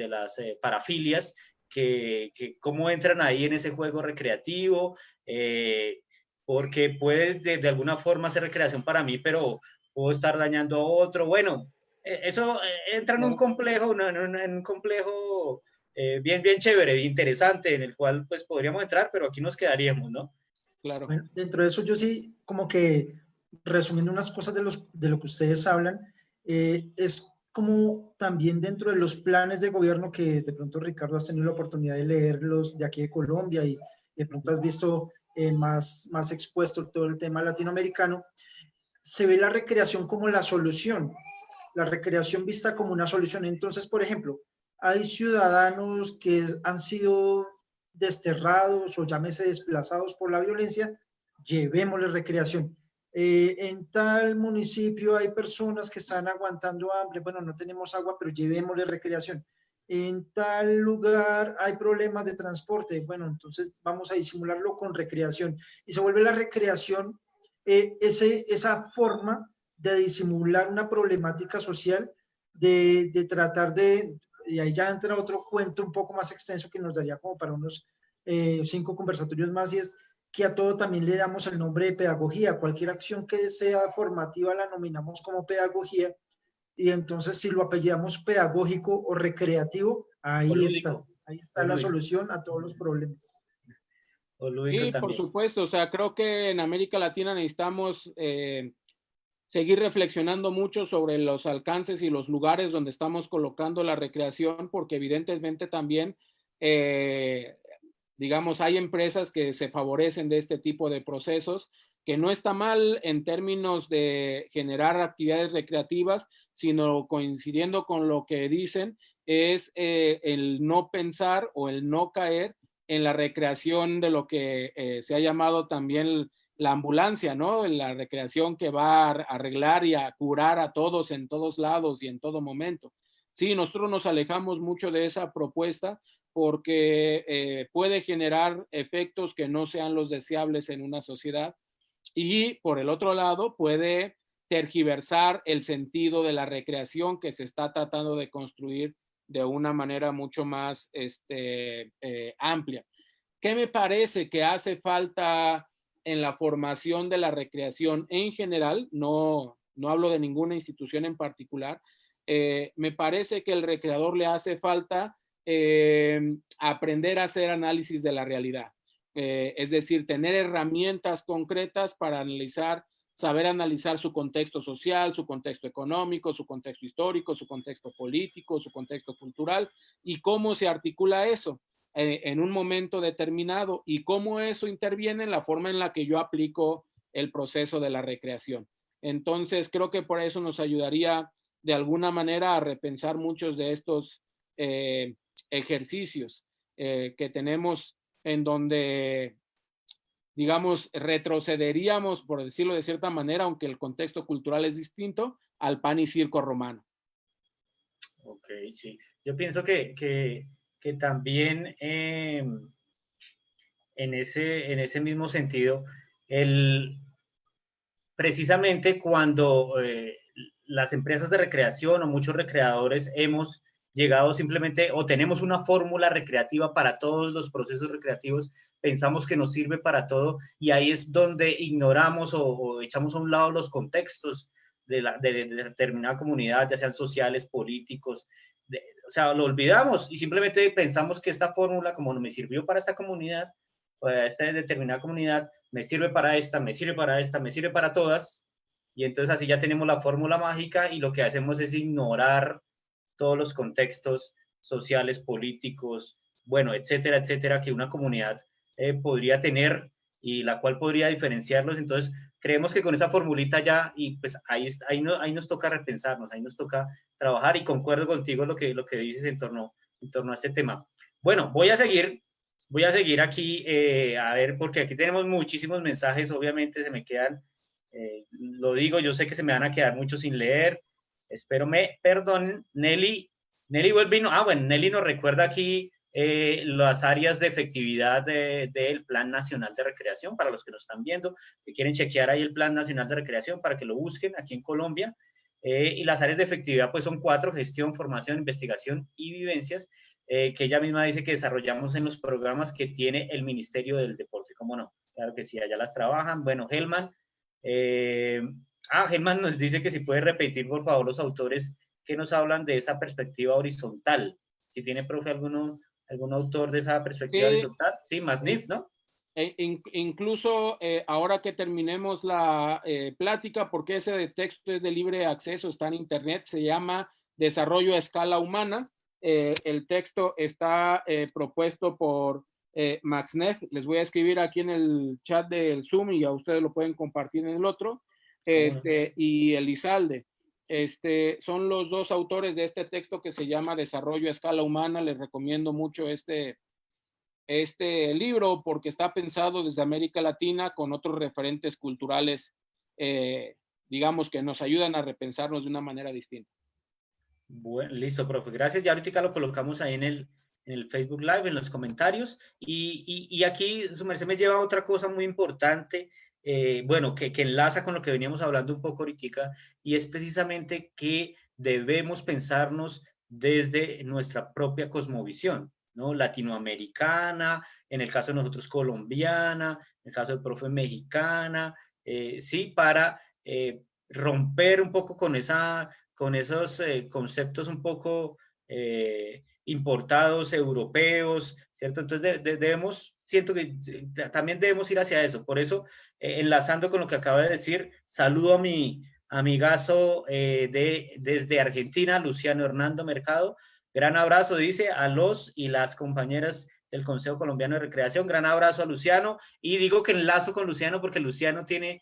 parafilias, que cómo entran ahí en ese juego recreativo, porque puede de alguna forma ser recreación para mí, pero puedo estar dañando a otro. Bueno, eso entra en un complejo, en un complejo bien chévere, interesante, en el cual pues podríamos entrar, pero aquí nos quedaríamos, ¿no? Claro. Bueno, dentro de eso yo sí, como que resumiendo unas cosas de lo que ustedes hablan, es como también dentro de los planes de gobierno que de pronto Ricardo has tenido la oportunidad de leerlos de aquí de Colombia y de pronto has visto más expuesto todo el tema latinoamericano, se ve la recreación como la solución, la recreación vista como una solución. Entonces, por ejemplo, hay ciudadanos que han sido desterrados o llámese desplazados por la violencia, llevémosles recreación. En tal municipio hay personas que están aguantando hambre, bueno, no tenemos agua, pero llevémosles recreación. En tal lugar hay problemas de transporte, bueno, entonces vamos a disimularlo con recreación. Y se vuelve la recreación esa forma de disimular una problemática social, de tratar y ahí ya entra otro cuento un poco más extenso que nos daría como para unos 5 conversatorios más, y es que a todo también le damos el nombre de pedagogía. Cualquier acción que sea formativa la nominamos como pedagogía, y entonces si lo apellidamos pedagógico o recreativo, ahí está la solución a todos los problemas. Sí, por supuesto, o sea, creo que en América Latina necesitamos seguir reflexionando mucho sobre los alcances y los lugares donde estamos colocando la recreación, porque evidentemente también, digamos, hay empresas que se favorecen de este tipo de procesos, que no está mal en términos de generar actividades recreativas, sino coincidiendo con lo que dicen, es el no pensar o el no caer en la recreación de lo que se ha llamado también la ambulancia, ¿no? La recreación que va a arreglar y a curar a todos en todos lados y en todo momento. Sí, nosotros nos alejamos mucho de esa propuesta porque puede generar efectos que no sean los deseables en una sociedad, y por el otro lado puede tergiversar el sentido de la recreación que se está tratando de construir de una manera mucho más amplia. ¿Qué me parece que hace falta en la formación de la recreación en general? No hablo de ninguna institución en particular. Me parece que el recreador le hace falta aprender a hacer análisis de la realidad. Es decir, tener herramientas concretas para saber analizar su contexto social, su contexto económico, su contexto histórico, su contexto político, su contexto cultural, y cómo se articula eso en un momento determinado, y cómo eso interviene en la forma en la que yo aplico el proceso de la recreación. Entonces, creo que por eso nos ayudaría de alguna manera a repensar muchos de estos ejercicios que tenemos, en donde, digamos, retrocederíamos, por decirlo de cierta manera, aunque el contexto cultural es distinto, al pan y circo romano. Ok, sí. Yo pienso que también en ese mismo sentido, precisamente cuando las empresas de recreación o muchos recreadores hemos llegado simplemente o tenemos una fórmula recreativa para todos los procesos recreativos, pensamos que nos sirve para todo, y ahí es donde ignoramos o echamos a un lado los contextos de determinada comunidad, ya sean sociales, políticos, o sea, lo olvidamos y simplemente pensamos que esta fórmula, como no me sirvió para esta comunidad, o a esta determinada comunidad, me sirve para esta, me sirve para esta, me sirve para todas, y entonces así ya tenemos la fórmula mágica y lo que hacemos es ignorar todos los contextos sociales, políticos, bueno, etcétera, etcétera, que una comunidad podría tener y la cual podría diferenciarlos. Entonces, creemos que con esa formulita ya, y pues ahí nos toca repensarnos, ahí nos toca trabajar, y concuerdo contigo lo que dices en torno a este tema. Bueno, voy a seguir aquí, a ver, porque aquí tenemos muchísimos mensajes, obviamente se me quedan, lo digo, yo sé que se me van a quedar muchos sin leer, espero me perdonen. Nelly vuelve, bueno, Nelly nos recuerda aquí las áreas de efectividad del Plan Nacional de Recreación, para los que nos están viendo, que quieren chequear ahí el Plan Nacional de Recreación, para que lo busquen aquí en Colombia. Y las áreas de efectividad pues son 4: gestión, formación, investigación y vivencias, que ella misma dice que desarrollamos en los programas que tiene el Ministerio del Deporte. ¿Cómo no? Claro que sí, allá las trabajan. Bueno, Helman Helman nos dice que si puede repetir, por favor, los autores que nos hablan de esa perspectiva horizontal. Si tiene, profe, algún autor de esa perspectiva horizontal. Sí, Magnif, ¿no? Incluso ahora que terminemos la plática, porque ese texto es de libre acceso, está en internet, se llama Desarrollo a Escala Humana. El texto está propuesto por Max Neff. Les voy a escribir aquí en el chat del Zoom y a ustedes lo pueden compartir en el otro. Y Elizalde. Son los dos autores de este texto que se llama Desarrollo a Escala Humana. Les recomiendo mucho este libro porque está pensado desde América Latina con otros referentes culturales, digamos, que nos ayudan a repensarnos de una manera distinta. Bueno, listo, profe. Gracias. Ya ahorita lo colocamos ahí en el Facebook Live, en los comentarios. Y aquí, su merced me lleva a otra cosa muy importante, bueno, que enlaza con lo que veníamos hablando un poco ahorita, y es precisamente que debemos pensarnos desde nuestra propia cosmovisión, ¿no? Latinoamericana, en el caso de nosotros colombiana, en el caso del profe mexicana, sí, para romper un poco con esos conceptos un poco importados, europeos, ¿cierto? Entonces siento que también debemos ir hacia eso. Por eso, enlazando con lo que acaba de decir, saludo a mi amigazo desde Argentina, Luciano Hernando Mercado. Gran abrazo, dice, a los y las compañeras del Consejo Colombiano de Recreación. Gran abrazo a Luciano. Y digo que enlazo con Luciano porque Luciano tiene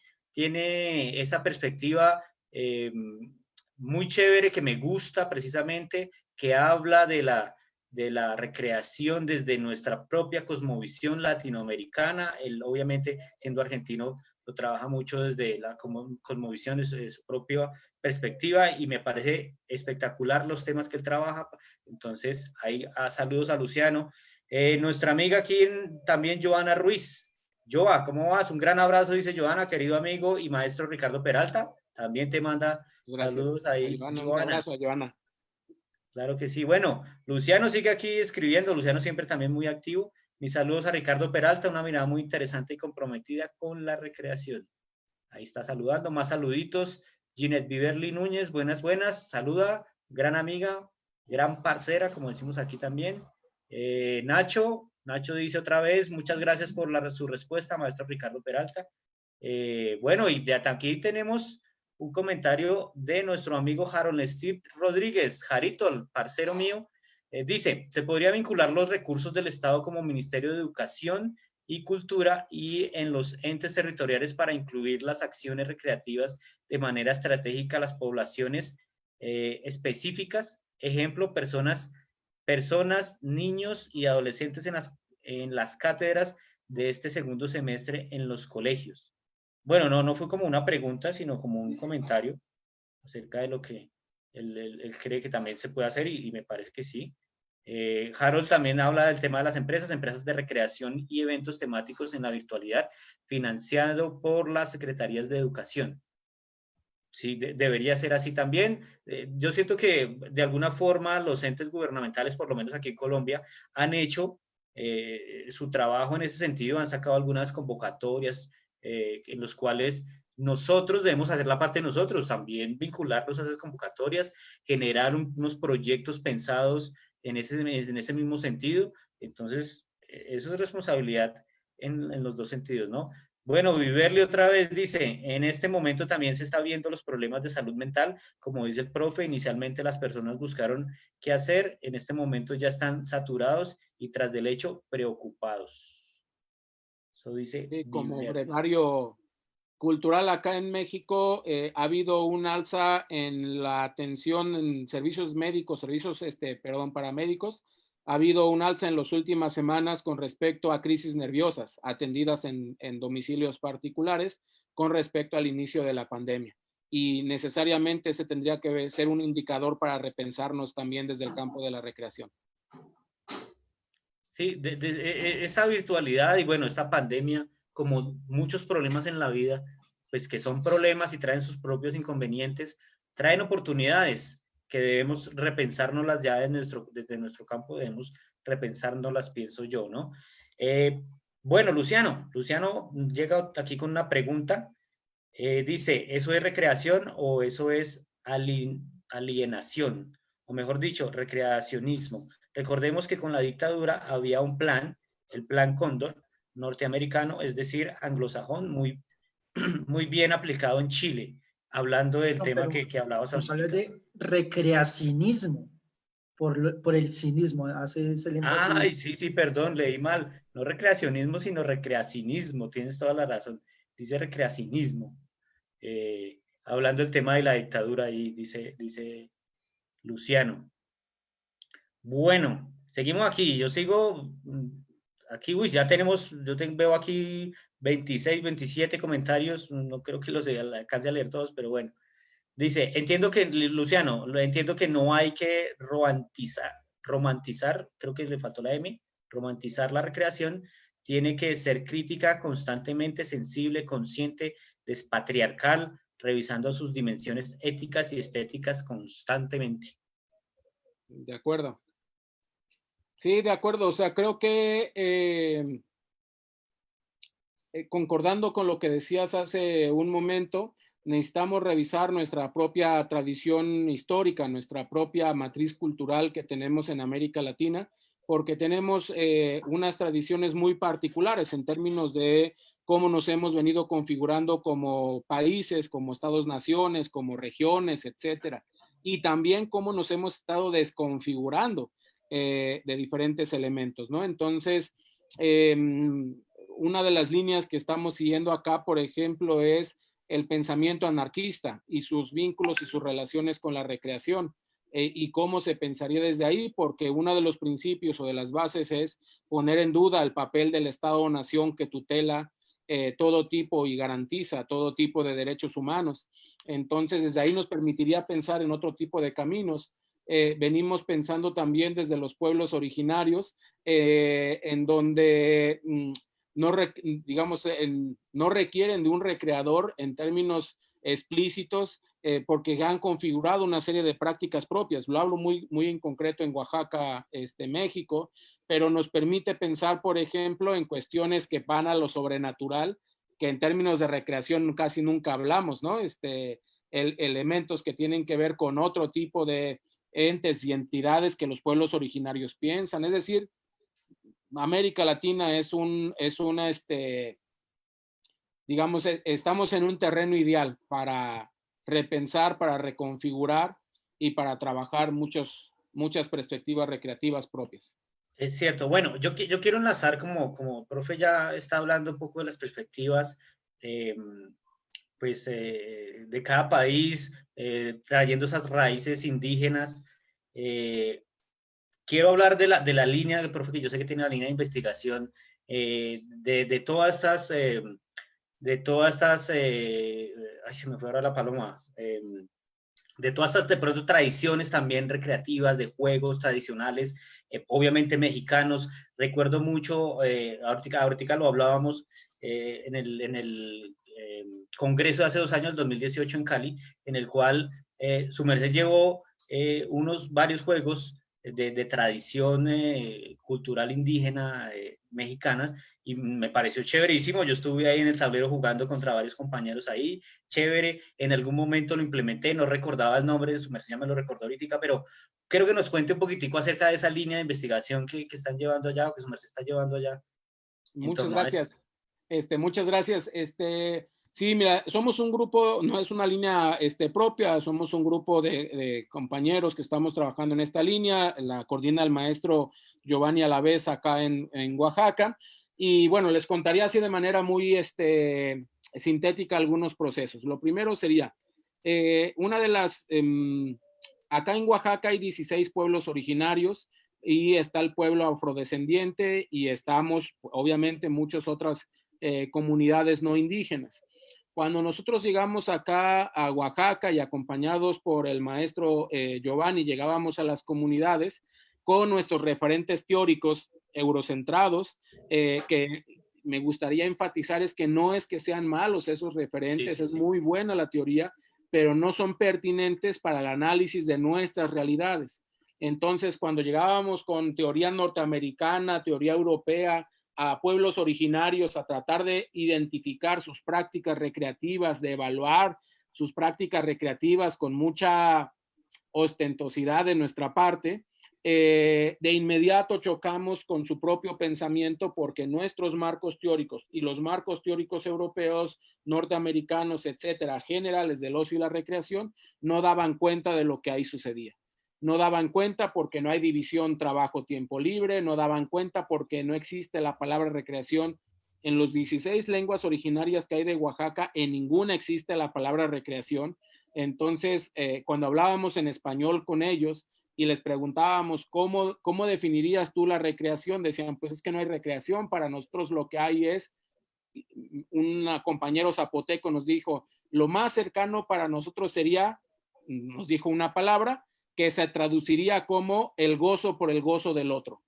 esa perspectiva muy chévere, que me gusta precisamente, que habla de la recreación desde nuestra propia cosmovisión latinoamericana. Él, obviamente, siendo argentino, lo trabaja mucho desde la cosmovisión, de su propia perspectiva, y me parece espectacular los temas que él trabaja. Entonces, ahí saludos a Luciano. Nuestra amiga aquí también, Joana Ruiz. Joa, ¿cómo vas? Un gran abrazo, dice Joana, querido amigo y maestro Ricardo Peralta. También te manda saludos ahí, Joana. Un Joana. abrazo a Joana. Claro que sí. Bueno, Luciano sigue aquí escribiendo. Luciano siempre también muy activo. Mis saludos a Ricardo Peralta, una mirada muy interesante y comprometida con la recreación. Ahí está saludando. Más saluditos. Ginette Viverly Núñez, buenas, buenas. Saluda, gran amiga, gran parcera, como decimos aquí también. Nacho dice otra vez, muchas gracias por su respuesta, maestro Ricardo Peralta. Bueno, y de aquí tenemos un comentario de nuestro amigo Harold Steve Rodríguez. Jarito, el parcero mío, dice, ¿se podría vincular los recursos del Estado como Ministerio de Educación y Cultura y en los entes territoriales para incluir las acciones recreativas de manera estratégica a las poblaciones específicas? Ejemplo, personas, niños y adolescentes en las cátedras de este segundo semestre en los colegios. Bueno, no fue como una pregunta, sino como un comentario acerca de lo que él cree que también se puede hacer, y me parece que sí. Harold también habla del tema de las empresas de recreación y eventos temáticos en la virtualidad, financiado por las secretarías de educación. Sí, debería ser así también. Yo siento que de alguna forma los entes gubernamentales, por lo menos aquí en Colombia, han hecho su trabajo en ese sentido, han sacado algunas convocatorias en los cuales nosotros debemos hacer la parte de nosotros, también vincularnos a esas convocatorias, generar unos proyectos pensados en ese mismo sentido. Entonces, eso es responsabilidad en los dos sentidos, ¿no? Bueno, Viverly otra vez dice, en este momento también se está viendo los problemas de salud mental, como dice el profe, inicialmente las personas buscaron qué hacer, en este momento ya están saturados y tras del hecho preocupados. Eso dice Sí, como Viverly. gregario cultural acá en México, ha habido un alza en la atención en servicios médicos, paramédicos. Ha habido un alza en las últimas semanas con respecto a crisis nerviosas atendidas en domicilios particulares con respecto al inicio de la pandemia. Y necesariamente ese tendría que ser un indicador para repensarnos también desde el campo de la recreación. Sí, esta virtualidad y bueno, esta pandemia, como muchos problemas en la vida, pues que son problemas y traen sus propios inconvenientes, traen oportunidades que debemos repensárnoslas ya desde nuestro campo, debemos repensárnoslas, pienso yo, ¿no? Bueno, Luciano llega aquí con una pregunta, dice, ¿eso es recreación o eso es alienación? O mejor dicho, recreacionismo. Recordemos que con la dictadura había un plan, el Plan Cóndor, norteamericano, es decir, anglosajón, muy bien aplicado en Chile, hablando del tema que hablabas ahorita. Habla ahorita. de recreacionismo, por el cinismo, hace el énfasis. Ay, sí, perdón, leí mal. No recreacionismo, sino recreacionismo, tienes toda la razón. Dice recreacionismo. Hablando del tema de la dictadura, ahí dice Luciano. Bueno, seguimos aquí. Yo sigo aquí, ya tenemos, veo aquí 26, 27 comentarios. No creo que los alcance a leer todos, pero bueno. Dice, Luciano, entiendo que no hay que romantizar, creo que le faltó la M, romantizar la recreación. Tiene que ser crítica, constantemente sensible, consciente, despatriarcal, revisando sus dimensiones éticas y estéticas constantemente. De acuerdo. Sí, de acuerdo. O sea, creo que concordando con lo que decías hace un momento, necesitamos revisar nuestra propia tradición histórica, nuestra propia matriz cultural que tenemos en América Latina, porque tenemos unas tradiciones muy particulares en términos de cómo nos hemos venido configurando como países, como estados-naciones, como regiones, etcétera. Y también cómo nos hemos estado desconfigurando de diferentes elementos, ¿no? Entonces, una de las líneas que estamos siguiendo acá, por ejemplo, es el pensamiento anarquista y sus vínculos y sus relaciones con la recreación. Y cómo se pensaría desde ahí, porque uno de los principios o de las bases es poner en duda el papel del Estado o nación que tutela todo tipo y garantiza todo tipo de derechos humanos. Entonces, desde ahí nos permitiría pensar en otro tipo de caminos. Venimos pensando también desde los pueblos originarios, en donde digamos, no requieren de un recreador en términos explícitos, porque han configurado una serie de prácticas propias. Lo hablo muy en concreto en Oaxaca, México, pero nos permite pensar, por ejemplo, en cuestiones que van a lo sobrenatural, que en términos de recreación casi nunca hablamos, ¿no? Elementos que tienen que ver con otro tipo de entes y entidades que los pueblos originarios piensan. Es decir, América Latina es una, digamos, estamos en un terreno ideal para repensar, para reconfigurar y para trabajar muchas perspectivas recreativas propias. Es cierto. Bueno, yo quiero enlazar, como profe ya está hablando un poco de las perspectivas, eh, pues, de cada país, trayendo esas raíces indígenas. Quiero hablar de la línea, profe, que yo sé que tiene la línea de investigación, de todas estas, ay, se me fue ahora la paloma, de todas estas de pronto tradiciones también recreativas, de juegos tradicionales, obviamente mexicanos. Recuerdo mucho, ahorita lo hablábamos, en el congreso de hace 2 años, el 2018 en Cali, en el cual su merced llevó varios juegos de tradición cultural indígena mexicanas, y me pareció chéverísimo. Yo estuve ahí en el tablero jugando contra varios compañeros ahí, chévere. En algún momento lo implementé, no recordaba el nombre, su merced ya me lo recordó ahorita, pero quiero que nos cuente un poquitico acerca de esa línea de investigación que están llevando allá, o que su merced está llevando allá. Muchas gracias. Muchas gracias. Sí, mira, somos un grupo, no es una línea propia, somos un grupo de compañeros que estamos trabajando en esta línea. La coordina el maestro Giovanni Alavés acá en Oaxaca. Y bueno, les contaría así de manera muy sintética algunos procesos. Lo primero sería, una de las, acá en Oaxaca hay 16 pueblos originarios, y está el pueblo afrodescendiente, y estamos, obviamente, muchas otras comunidades no indígenas. Cuando nosotros llegamos acá a Oaxaca y acompañados por el maestro Giovanni, llegábamos a las comunidades con nuestros referentes teóricos eurocentrados, que me gustaría enfatizar es que no es que sean malos esos referentes, sí. Es muy buena la teoría, pero no son pertinentes para el análisis de nuestras realidades. Entonces, cuando llegábamos con teoría norteamericana, teoría europea, a pueblos originarios, a tratar de identificar sus prácticas recreativas, de evaluar sus prácticas recreativas con mucha ostentosidad de nuestra parte, de inmediato chocamos con su propio pensamiento, porque nuestros marcos teóricos y los marcos teóricos europeos, norteamericanos, etcétera, generales del ocio y la recreación, no daban cuenta de lo que ahí sucedía. No daban cuenta porque no hay división trabajo-tiempo libre, no daban cuenta porque no existe la palabra recreación. En los 16 lenguas originarias que hay de Oaxaca, en ninguna existe la palabra recreación. Entonces, cuando hablábamos en español con ellos y les preguntábamos ¿cómo definirías tú la recreación? Decían, pues es que no hay recreación, para nosotros lo que hay es, un compañero zapoteco nos dijo, lo más cercano para nosotros sería, nos dijo una palabra, que se traduciría como el gozo por el gozo del otro.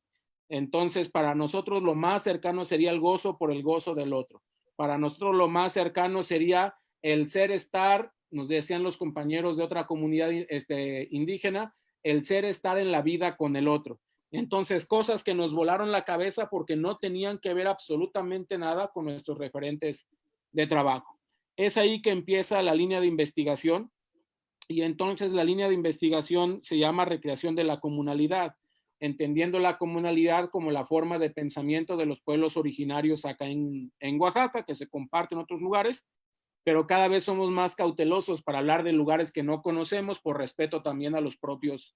Entonces, para nosotros lo más cercano sería el gozo por el gozo del otro. Para nosotros lo más cercano sería el ser estar, nos decían los compañeros de otra comunidad indígena, el ser estar en la vida con el otro. Entonces, cosas que nos volaron la cabeza porque no tenían que ver absolutamente nada con nuestros referentes de trabajo. Es ahí que empieza la línea de investigación. Y entonces la línea de investigación se llama recreación de la comunalidad, entendiendo la comunalidad como la forma de pensamiento de los pueblos originarios acá en Oaxaca, que se comparte en otros lugares, pero cada vez somos más cautelosos para hablar de lugares que no conocemos, por respeto también a los propios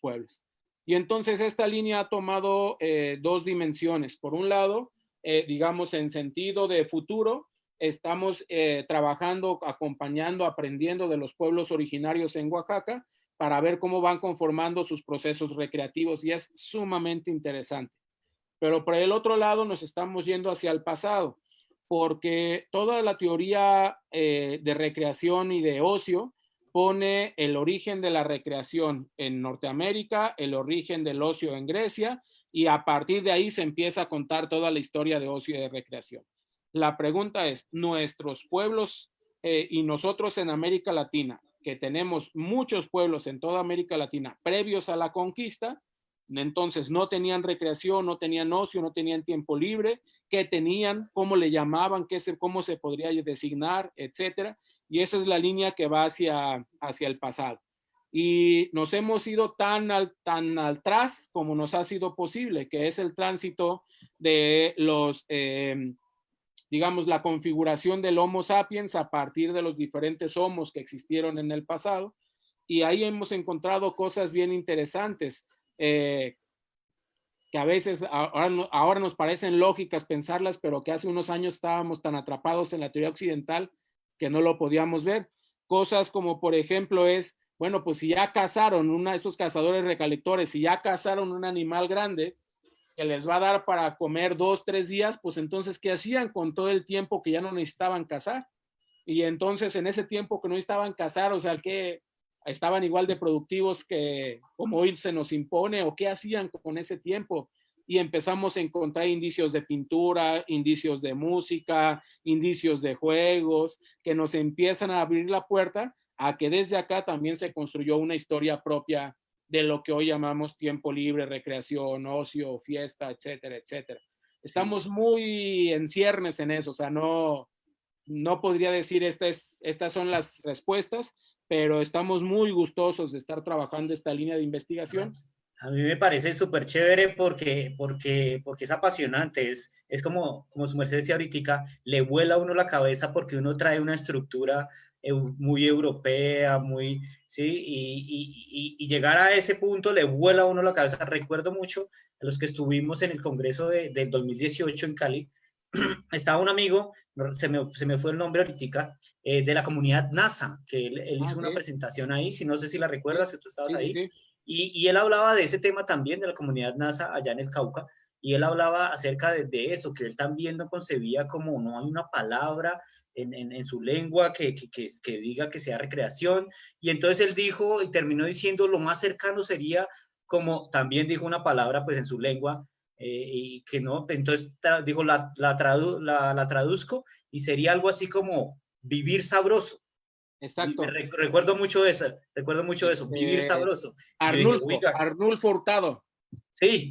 pueblos. Y entonces esta línea ha tomado 2 dimensiones. Por un lado, digamos en sentido de futuro, estamos trabajando, acompañando, aprendiendo de los pueblos originarios en Oaxaca para ver cómo van conformando sus procesos recreativos, y es sumamente interesante. Pero por el otro lado nos estamos yendo hacia el pasado. porque toda la teoría de recreación y de ocio pone el origen de la recreación en Norteamérica, el origen del ocio en Grecia, y a partir de ahí se empieza a contar toda la historia de ocio y de recreación. La pregunta es, nuestros pueblos y nosotros en América Latina, que tenemos muchos pueblos en toda América Latina previos a la conquista, entonces no tenían recreación, no tenían ocio, no tenían tiempo libre, qué tenían, cómo le llamaban, cómo se podría designar, etcétera. Y esa es la línea que va hacia el pasado. Y nos hemos ido tan atrás como nos ha sido posible, que es el tránsito de los, digamos, la configuración del Homo sapiens a partir de los diferentes homos que existieron en el pasado. Y ahí hemos encontrado cosas bien interesantes, que a veces ahora nos parecen lógicas pensarlas, pero que hace unos años estábamos tan atrapados en la teoría occidental que no lo podíamos ver. Cosas como, por ejemplo, bueno, pues si ya cazaron estos cazadores recolectores, si ya cazaron un animal grande que les va a dar para comer 2, 3 días, pues entonces, ¿qué hacían con todo el tiempo que ya no necesitaban cazar? Y entonces, en ese tiempo que no necesitaban cazar, o sea, que estaban igual de productivos que como hoy se nos impone, o qué hacían con ese tiempo. Y empezamos a encontrar indicios de pintura, indicios de música, indicios de juegos, que nos empiezan a abrir la puerta a que desde acá también se construyó una historia propia de lo que hoy llamamos tiempo libre, recreación, ocio, fiesta, etcétera, etcétera. Estamos muy en ciernes en eso, o sea, no podría decir estas son las respuestas, pero estamos muy gustosos de estar trabajando esta línea de investigación. A mí me parece súper chévere porque es apasionante, es como su merced decía ahorita, le vuela a uno la cabeza porque uno trae una estructura muy europea, muy, ¿sí? Y llegar a ese punto le vuela a uno la cabeza. Recuerdo mucho a los que estuvimos en el Congreso del 2018 en Cali, estaba un amigo, se me fue el nombre ahorita, de la comunidad NASA, que él hizo una presentación ahí, si no sé si la recuerdas, que tú estabas ahí. Sí. Y él hablaba de ese tema también, de la comunidad NASA allá en el Cauca, y él hablaba acerca de eso, que él también no concebía como no hay una palabra en su lengua que diga que sea recreación, y entonces él dijo y terminó diciendo lo más cercano sería como, también dijo una palabra pues en su lengua, y que no, entonces dijo, la traduzco y sería algo así como vivir sabroso. Exacto. Recuerdo mucho de eso, vivir sabroso. Arnulfo Hurtado. Sí,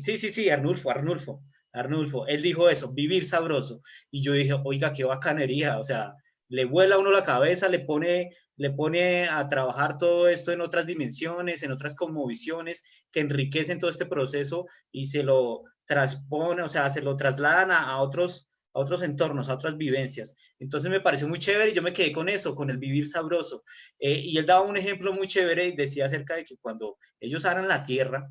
Arnulfo. Él dijo eso, vivir sabroso. Y yo dije, oiga, qué bacanería, o sea, le vuela a uno la cabeza, le pone a trabajar todo esto en otras dimensiones, en otras cosmovisiones, que enriquecen todo este proceso y se lo transpone, o sea, se lo trasladan a otros entornos, a otras vivencias. Entonces me pareció muy chévere y yo me quedé con eso, con el vivir sabroso. Y él daba un ejemplo muy chévere y decía acerca de que cuando ellos aran la tierra,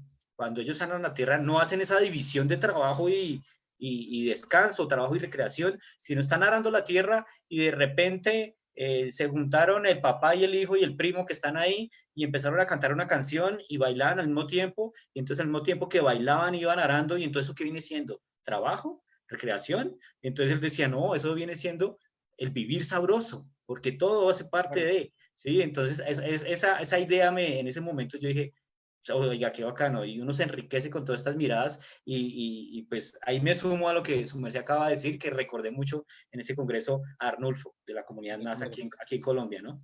no hacen esa división de trabajo y descanso, trabajo y recreación, sino están arando la tierra y de repente se juntaron el papá y el hijo y el primo que están ahí y empezaron a cantar una canción y bailaban al mismo tiempo, y entonces al mismo tiempo que bailaban iban arando, y entonces ¿eso qué viene siendo? ¿Trabajo? ¿Recreación? Entonces él decía, no, eso viene siendo el vivir sabroso, porque todo hace parte de, ¿sí? Entonces esa idea en ese momento yo dije, oiga, qué bacano, y uno se enriquece con todas estas miradas, y pues ahí me sumo a lo que su merced acaba de decir, que recordé mucho en ese congreso a Arnulfo, de la comunidad NASA aquí en Colombia, ¿no?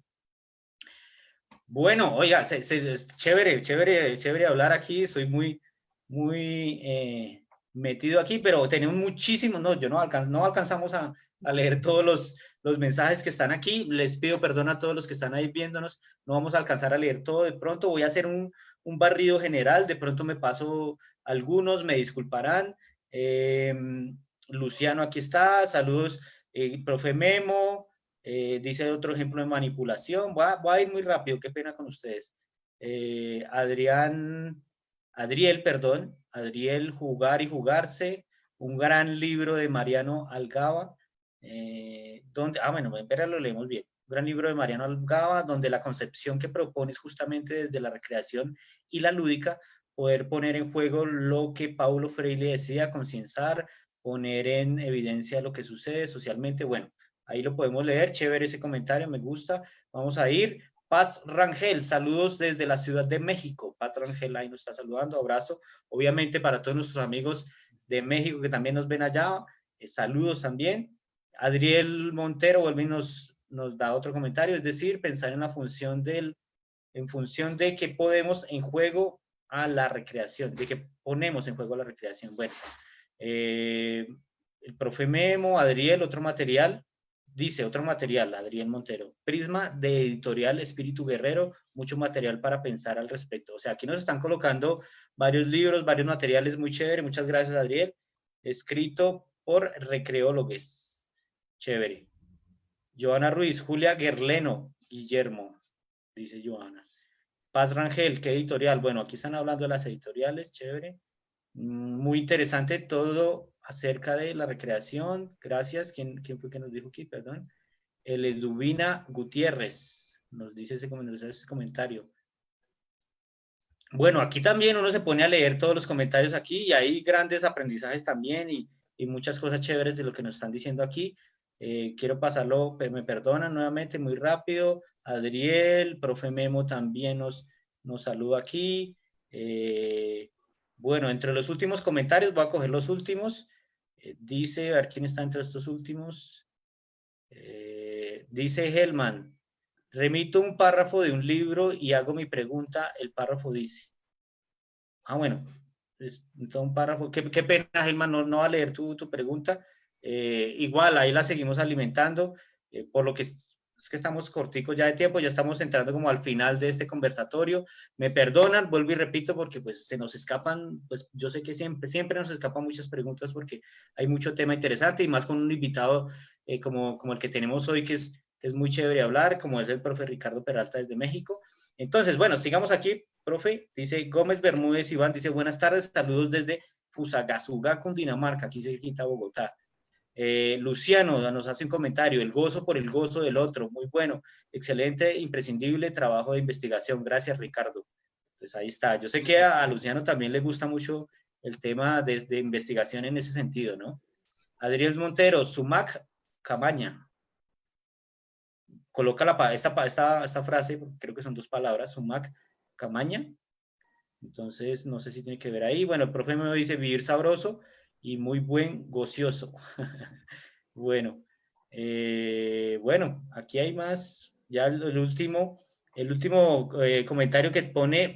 Bueno, oiga, es chévere hablar aquí, soy muy metido aquí, pero tenemos muchísimos, no alcanzamos a leer todos los mensajes que están aquí. Les pido perdón a todos los que están ahí viéndonos, no vamos a alcanzar a leer todo. De pronto voy a hacer un barrido general, de pronto me paso algunos, me disculparán. Luciano aquí está, saludos, profe Memo, dice otro ejemplo de manipulación. Voy a ir muy rápido, qué pena con ustedes. Adriel, Jugar y Jugarse, un gran libro de Mariano Algaba, lo leemos bien. Un gran libro de Mariano Algaba, donde la concepción que propone es justamente desde la recreación y la lúdica, poder poner en juego lo que Paulo Freire decía, concienciar, poner en evidencia lo que sucede socialmente. Bueno, ahí lo podemos leer, chévere ese comentario, me gusta. Vamos a ir. Paz Rangel, saludos desde la Ciudad de México. Paz Rangel ahí nos está saludando, abrazo. Obviamente para todos nuestros amigos de México que también nos ven allá, saludos también. Adriel Montero vuelve y nos da otro comentario, es decir, pensar en la función en función de qué podemos en juego a la recreación, de qué ponemos en juego a la recreación. Bueno, el profe Memo, Adriel, otro material, dice otro material, Adriel Montero, Prisma de Editorial Espíritu Guerrero, mucho material para pensar al respecto. O sea, aquí nos están colocando varios libros, varios materiales, muy chévere, muchas gracias Adriel, escrito por recreólogos, chévere. Joana Ruiz, Julia Guerleno, Guillermo, dice Joana. Paz Rangel, ¿qué editorial? Bueno, aquí están hablando de las editoriales, chévere. Muy interesante todo acerca de la recreación. Gracias. ¿Quién fue que nos dijo aquí? Perdón. Eduvina Gutiérrez nos dice ese comentario. Bueno, aquí también uno se pone a leer todos los comentarios aquí y hay grandes aprendizajes también y muchas cosas chéveres de lo que nos están diciendo aquí. Quiero pasarlo, me perdonan nuevamente, muy rápido. Adriel, profe Memo también nos saluda aquí. Bueno, entre los últimos comentarios, voy a coger los últimos. Dice, a ver quién está entre estos últimos. Dice Helman, remito un párrafo de un libro y hago mi pregunta, el párrafo dice. Ah, bueno, es un párrafo. Qué pena, Helman, no va a leer tu pregunta. Igual, ahí la seguimos alimentando, por lo que es que estamos corticos ya de tiempo, ya estamos entrando como al final de este conversatorio. Me perdonan, vuelvo y repito, porque pues se nos escapan, pues yo sé que siempre nos escapan muchas preguntas porque hay mucho tema interesante y más con un invitado como el que tenemos hoy, que es muy chévere hablar, como es el profe Ricardo Peralta desde México. Entonces, bueno, sigamos aquí, profe. Dice Gómez Bermúdez Iván, dice buenas tardes, saludos desde Fusagasugá, Cundinamarca, aquí cerquita Bogotá. Luciano nos hace un comentario, el gozo por el gozo del otro, muy bueno, excelente, imprescindible trabajo de investigación, gracias Ricardo. Pues ahí está, yo sé que a Luciano también le gusta mucho el tema de investigación en ese sentido, ¿no? Adriel Montero, Sumac Camaña, coloca esta frase, creo que son dos palabras, Sumac Camaña, entonces no sé si tiene que ver ahí. Bueno, el profe me dice vivir sabroso y muy buen gocioso. Bueno, bueno, aquí hay más. Ya el último comentario que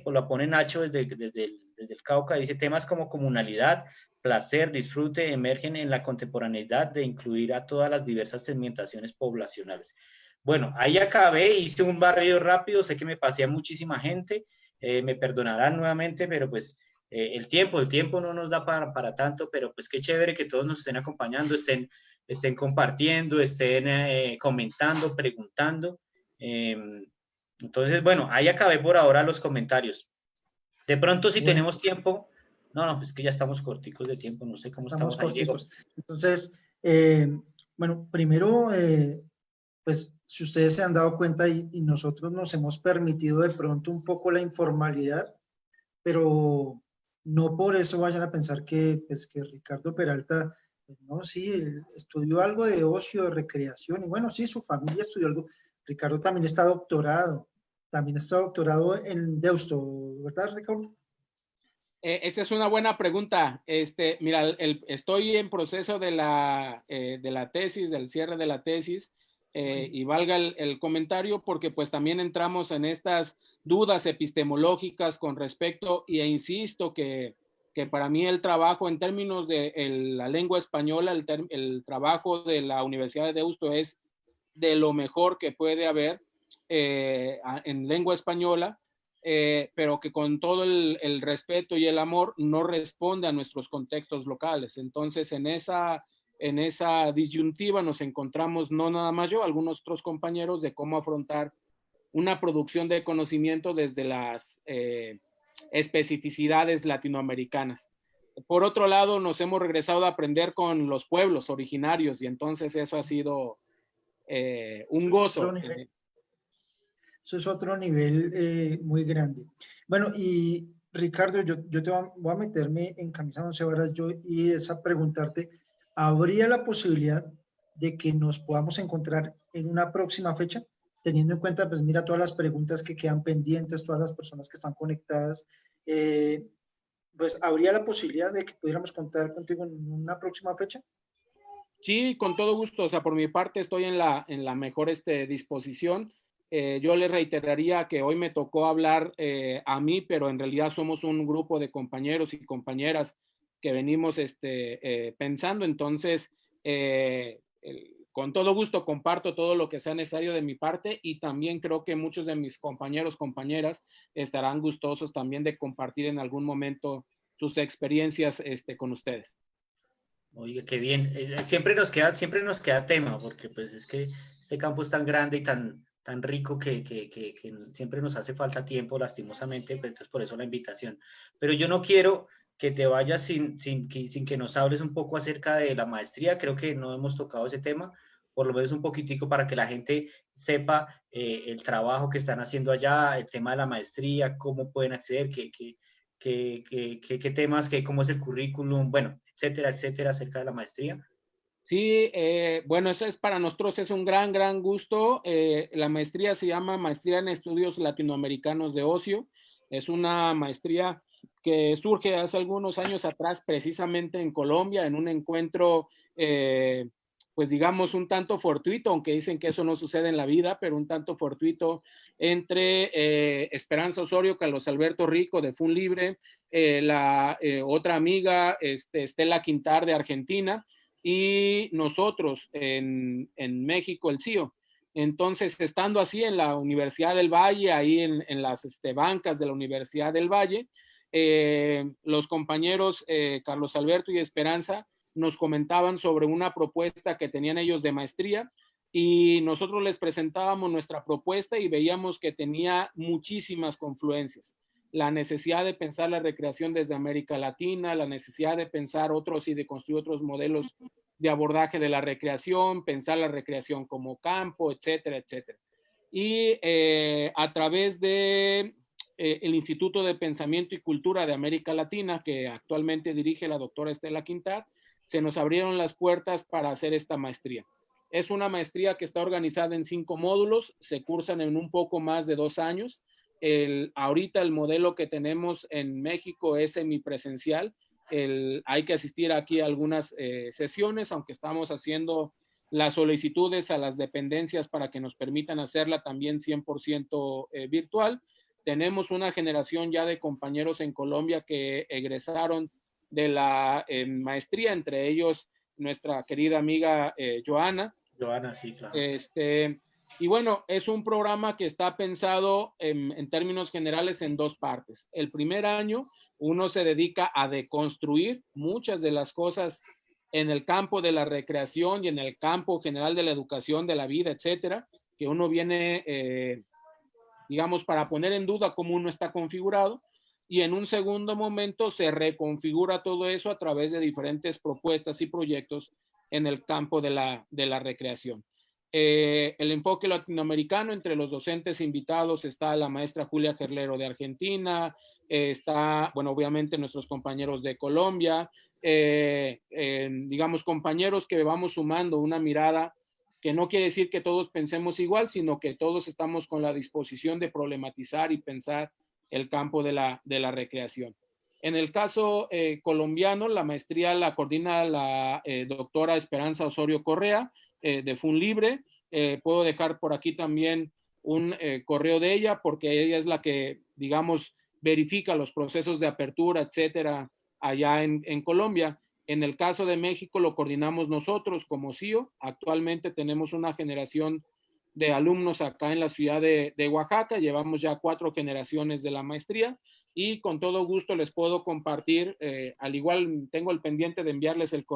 lo pone Nacho desde el Cauca, dice temas como comunalidad, placer, disfrute emergen en la contemporaneidad de incluir a todas las diversas segmentaciones poblacionales. Bueno, ahí acabé, hice un barrido rápido, sé que me pasé a muchísima gente, me perdonarán nuevamente, pero pues el tiempo no nos da para tanto, pero pues qué chévere que todos nos estén acompañando, estén compartiendo, estén comentando, preguntando. Entonces, bueno, ahí acabé por ahora los comentarios. De pronto, si tenemos tiempo, no, es que ya estamos corticos de tiempo, no sé cómo estamos ahí, Diego. Entonces, bueno, primero, pues si ustedes se han dado cuenta y nosotros nos hemos permitido de pronto un poco la informalidad, pero no por eso vayan a pensar que Ricardo Peralta, pues no, sí, él estudió algo de ocio, de recreación, y bueno, sí, su familia estudió algo. Ricardo también está doctorado en Deusto, ¿verdad, Ricardo? Esta es una buena pregunta. Mira, estoy en proceso de la tesis, del cierre de la tesis, y valga el comentario porque pues también entramos en estas dudas epistemológicas con respecto, e insisto que para mí el trabajo en términos de la lengua española, el trabajo de la Universidad de Deusto es de lo mejor que puede haber en lengua española. Pero que con todo el respeto y el amor no responde a nuestros contextos locales. Entonces, en esa disyuntiva nos encontramos, no nada más yo, algunos otros compañeros, de cómo afrontar una producción de conocimiento desde las especificidades latinoamericanas. Por otro lado, nos hemos regresado a aprender con los pueblos originarios y entonces eso ha sido un gozo. Eso es otro nivel muy grande. Bueno, y Ricardo, yo te voy a meterme en camisa de once varas yo y es a preguntarte, ¿habría la posibilidad de que nos podamos encontrar en una próxima fecha? Teniendo en cuenta, pues mira, todas las preguntas que quedan pendientes, todas las personas que están conectadas, pues ¿habría la posibilidad de que pudiéramos contar contigo en una próxima fecha? Sí, con todo gusto. O sea, por mi parte estoy en la mejor disposición. Yo le reiteraría que hoy me tocó hablar a mí, pero en realidad somos un grupo de compañeros y compañeras que venimos pensando. Entonces, con todo gusto comparto todo lo que sea necesario de mi parte y también creo que muchos de mis compañeros, compañeras estarán gustosos también de compartir en algún momento sus experiencias con ustedes. Oye, qué bien. Siempre nos queda tema, porque pues es que este campo es tan grande y tan rico que siempre nos hace falta tiempo, lastimosamente, pues entonces por eso la invitación. Pero yo no quiero que te vayas sin que nos hables un poco acerca de la maestría. Creo que no hemos tocado ese tema, por lo menos un poquitico para que la gente sepa el trabajo que están haciendo allá, el tema de la maestría, cómo pueden acceder, qué temas, cómo es el currículum, bueno, etcétera, etcétera, acerca de la maestría. Sí, bueno, eso es para nosotros, es un gran, gran gusto. La maestría se llama Maestría en Estudios Latinoamericanos de Ocio. Es una maestría que surge hace algunos años atrás, precisamente en Colombia, en un encuentro, pues digamos, un tanto fortuito, aunque dicen que eso no sucede en la vida, pero un tanto fortuito entre Esperanza Osorio, Carlos Alberto Rico de FUNLibre, la otra amiga, Estela Quintar de Argentina, y nosotros en México, el CIO. Entonces, estando así en la Universidad del Valle, ahí en las bancas de la Universidad del Valle, los compañeros Carlos Alberto y Esperanza nos comentaban sobre una propuesta que tenían ellos de maestría y nosotros les presentábamos nuestra propuesta y veíamos que tenía muchísimas confluencias. La necesidad de pensar la recreación desde América Latina, la necesidad de pensar otros y de construir otros modelos de abordaje de la recreación, pensar la recreación como campo, etcétera, etcétera. Y a través de el Instituto de Pensamiento y Cultura de América Latina, que actualmente dirige la doctora Estela Quintar, se nos abrieron las puertas para hacer esta maestría. Es una maestría que está organizada en 5 módulos, se cursan en un poco más de 2 años. Ahorita el modelo que tenemos en México es semipresencial. Hay que asistir aquí a algunas sesiones, aunque estamos haciendo las solicitudes a las dependencias para que nos permitan hacerla también 100% virtual. Tenemos una generación ya de compañeros en Colombia que egresaron de la maestría, entre ellos nuestra querida amiga Joana. Joana, sí, claro. Y bueno, es un programa que está pensado en términos generales en 2 partes. El primer año uno se dedica a deconstruir muchas de las cosas en el campo de la recreación y en el campo general de la educación, de la vida, etcétera, que uno viene, digamos, para poner en duda cómo uno está configurado. Y en un segundo momento se reconfigura todo eso a través de diferentes propuestas y proyectos en el campo de la recreación. El enfoque latinoamericano, entre los docentes invitados está la maestra Julia Gerlero de Argentina, está, bueno, obviamente nuestros compañeros de Colombia, digamos, compañeros que vamos sumando una mirada que no quiere decir que todos pensemos igual, sino que todos estamos con la disposición de problematizar y pensar el campo de la recreación. En el caso colombiano, la maestría la coordina la doctora Esperanza Osorio Correa, de FUNLibre. Puedo dejar por aquí también un correo de ella, porque ella es la que, digamos, verifica los procesos de apertura, etcétera, allá en Colombia. En el caso de México lo coordinamos nosotros como CIO. Actualmente tenemos una generación de alumnos acá en la ciudad de Oaxaca. Llevamos ya 4 generaciones de la maestría y con todo gusto les puedo compartir, al igual tengo el pendiente de enviarles el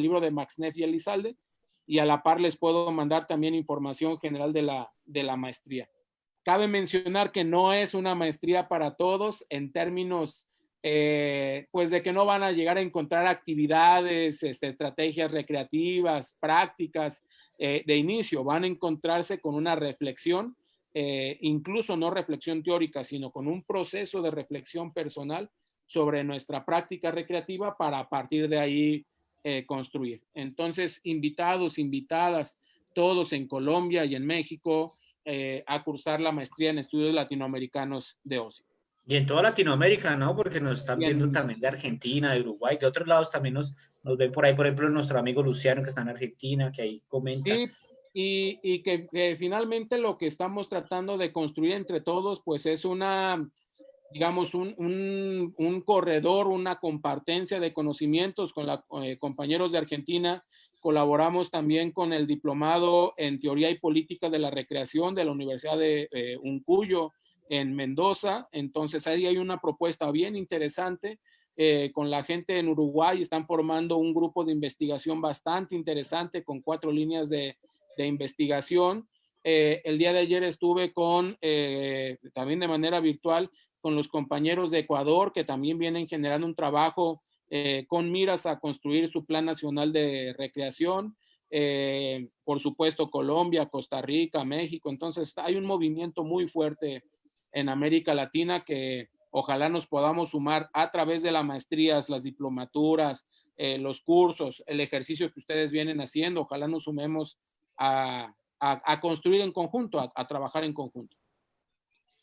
libro de Max Neff y Elizalde, y a la par les puedo mandar también información general de la maestría. Cabe mencionar que no es una maestría para todos en términos pues de que no van a llegar a encontrar actividades, estrategias recreativas, prácticas de inicio. Van a encontrarse con una reflexión, incluso no reflexión teórica, sino con un proceso de reflexión personal sobre nuestra práctica recreativa para a partir de ahí construir. Entonces, invitados, invitadas, todos en Colombia y en México, a cursar la maestría en estudios latinoamericanos de ocio. Y en toda Latinoamérica, ¿no? Porque nos están viendo En, también de Argentina, de Uruguay, de otros lados también nos ven por ahí, por ejemplo, nuestro amigo Luciano que está en Argentina, que ahí comenta. sí, y que finalmente lo que estamos tratando de construir entre todos, pues es una, digamos, un corredor, una compartencia de conocimientos con compañeros de Argentina. Colaboramos también con el diplomado en Teoría y Política de la Recreación de la Universidad de Uncuyo en Mendoza. Entonces ahí hay una propuesta bien interesante. Con la gente en Uruguay están formando un grupo de investigación bastante interesante con 4 líneas de investigación. El día de ayer estuve también de manera virtual, con los compañeros de Ecuador, que también vienen generando un trabajo con miras a construir su Plan Nacional de Recreación. Por supuesto, Colombia, Costa Rica, México. Entonces, hay un movimiento muy fuerte en América Latina que ojalá nos podamos sumar a través de las maestrías, las diplomaturas, los cursos, el ejercicio que ustedes vienen haciendo. Ojalá nos sumemos a construir en conjunto, a trabajar en conjunto.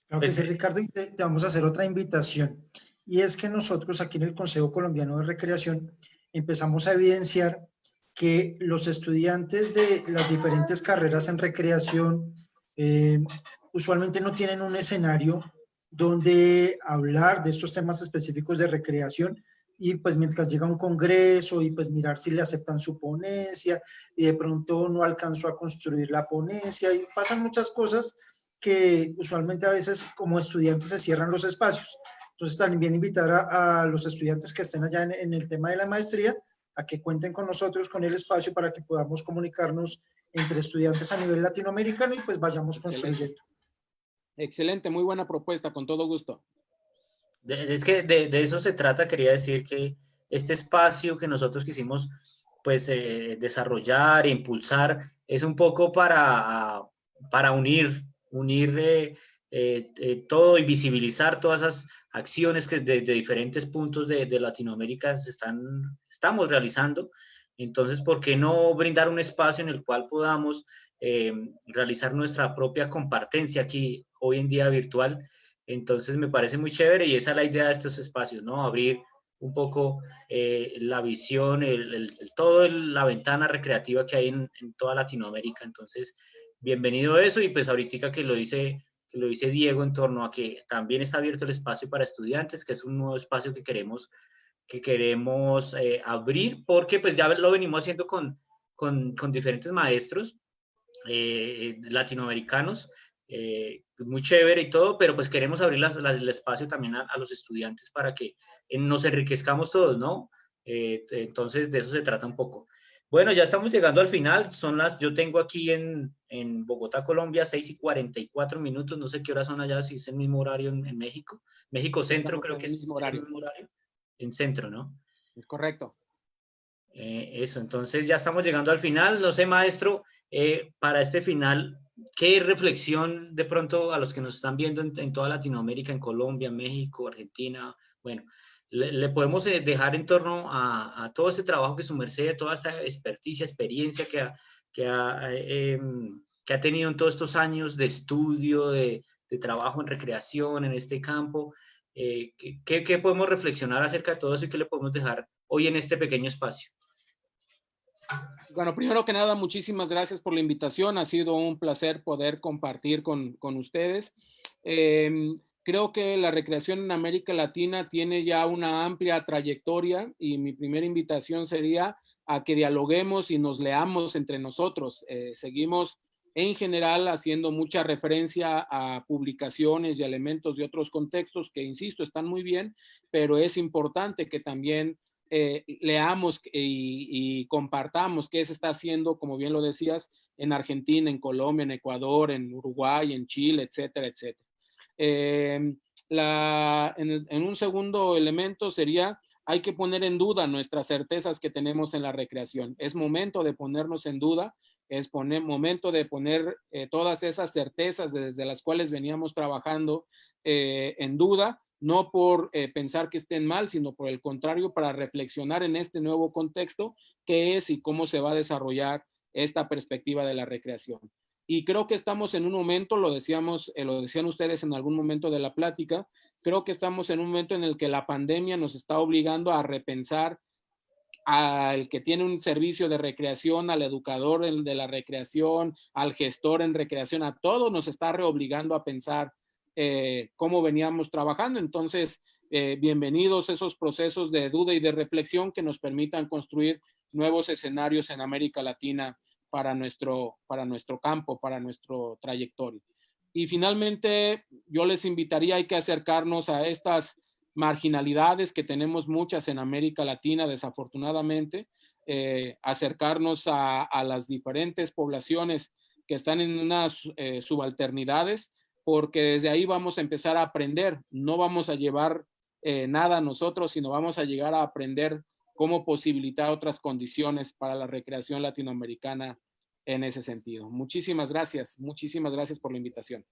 Claro que sí, Ricardo, y te vamos a hacer otra invitación. Y es que nosotros aquí en el Consejo Colombiano de Recreación empezamos a evidenciar que los estudiantes de las diferentes carreras en recreación usualmente no tienen un escenario donde hablar de estos temas específicos de recreación, y pues mientras llega un congreso y pues mirar si le aceptan su ponencia y de pronto no alcanzó a construir la ponencia y pasan muchas cosas que usualmente a veces como estudiantes se cierran los espacios. Entonces también invitar a los estudiantes que estén allá en el tema de la maestría a que cuenten con nosotros, con el espacio para que podamos comunicarnos entre estudiantes a nivel latinoamericano y pues vayamos construyendo. Excelente, muy buena propuesta, con todo gusto. Es que de eso se trata, quería decir que este espacio que nosotros quisimos pues desarrollar e impulsar es un poco para unir todo y visibilizar todas esas acciones que desde diferentes puntos de Latinoamérica estamos realizando. Entonces, ¿por qué no brindar un espacio en el cual podamos realizar nuestra propia compartencia aquí hoy en día virtual? Entonces me parece muy chévere y esa es la idea de estos espacios, ¿no? Abrir un poco la visión, la ventana recreativa que hay en toda Latinoamérica. Entonces, bienvenido a eso y pues ahorita que lo dice Diego en torno a que también está abierto el espacio para estudiantes, que es un nuevo espacio que queremos abrir, porque pues ya lo venimos haciendo con diferentes maestros latinoamericanos, muy chévere y todo, pero pues queremos abrir el espacio también a los estudiantes para que nos enriquezcamos todos, ¿no? Entonces de eso se trata un poco. Bueno, ya estamos llegando al final, yo tengo aquí en Bogotá, Colombia, 6:44, no sé qué horas son allá, si es el mismo horario en México. México Centro, creo que es el mismo horario. En Centro, ¿no? Es correcto. Eso, entonces ya estamos llegando al final. No sé, maestro, para este final, ¿qué reflexión de pronto a los que nos están viendo en toda Latinoamérica, en Colombia, México, Argentina, bueno, le podemos dejar en torno a todo ese trabajo que su merced, toda esta experiencia que ha tenido en todos estos años de estudio, de trabajo en recreación, en este campo? ¿Qué podemos reflexionar acerca de todo eso y qué le podemos dejar hoy en este pequeño espacio? Bueno, primero que nada, muchísimas gracias por la invitación. Ha sido un placer poder compartir con ustedes. Creo que la recreación en América Latina tiene ya una amplia trayectoria y mi primera invitación sería a que dialoguemos y nos leamos entre nosotros. Seguimos en general haciendo mucha referencia a publicaciones y elementos de otros contextos que, insisto, están muy bien, pero es importante que también leamos y compartamos qué se está haciendo, como bien lo decías, en Argentina, en Colombia, en Ecuador, en Uruguay, en Chile, etcétera, etcétera. En un segundo elemento sería, hay que poner en duda nuestras certezas que tenemos en la recreación. Es momento de ponernos en duda, momento de poner todas esas certezas desde las cuales veníamos trabajando en duda, no por pensar que estén mal, sino por el contrario, para reflexionar en este nuevo contexto, qué es y cómo se va a desarrollar esta perspectiva de la recreación. Y creo que estamos en un momento, lo decían ustedes en algún momento de la plática, creo que estamos en un momento en el que la pandemia nos está obligando a repensar al que tiene un servicio de recreación, al educador de la recreación, al gestor en recreación, a todos nos está reobligando a pensar cómo veníamos trabajando. Entonces, bienvenidos esos procesos de duda y de reflexión que nos permitan construir nuevos escenarios en América Latina para nuestro campo, para nuestro trayectoria. Y finalmente, yo les invitaría, hay que acercarnos a estas marginalidades que tenemos muchas en América Latina, desafortunadamente, acercarnos a las diferentes poblaciones que están en unas subalternidades, porque desde ahí vamos a empezar a aprender. No vamos a llevar nada nosotros, sino vamos a llegar a aprender cómo posibilitar otras condiciones para la recreación latinoamericana en ese sentido. Muchísimas gracias por la invitación.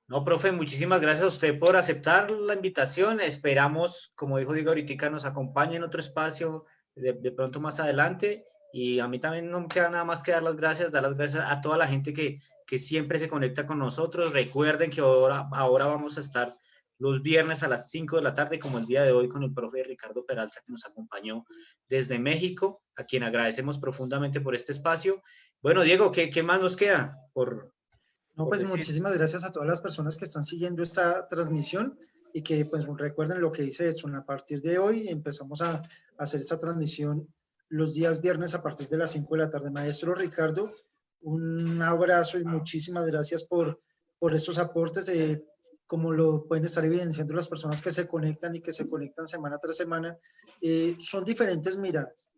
No, profe, muchísimas gracias a usted por aceptar la invitación. Esperamos, como dijo Diego ahorita, nos acompañe en otro espacio de pronto más adelante. Y a mí también no me queda nada más que dar las gracias a toda la gente que siempre se conecta con nosotros. Recuerden que ahora vamos a estar los viernes a las 5 de la tarde, como el día de hoy, con el profe Ricardo Peralta, que nos acompañó desde México, a quien agradecemos profundamente por este espacio. Bueno, Diego, ¿qué más nos queda No, pues muchísimas gracias a todas las personas que están siguiendo esta transmisión y que pues recuerden lo que dice Edson, a partir de hoy empezamos a hacer esta transmisión los días viernes a partir de las 5 de la tarde. Maestro Ricardo, un abrazo y muchísimas gracias por estos aportes, como lo pueden estar evidenciando las personas que se conectan y que se conectan semana tras semana. Son diferentes miradas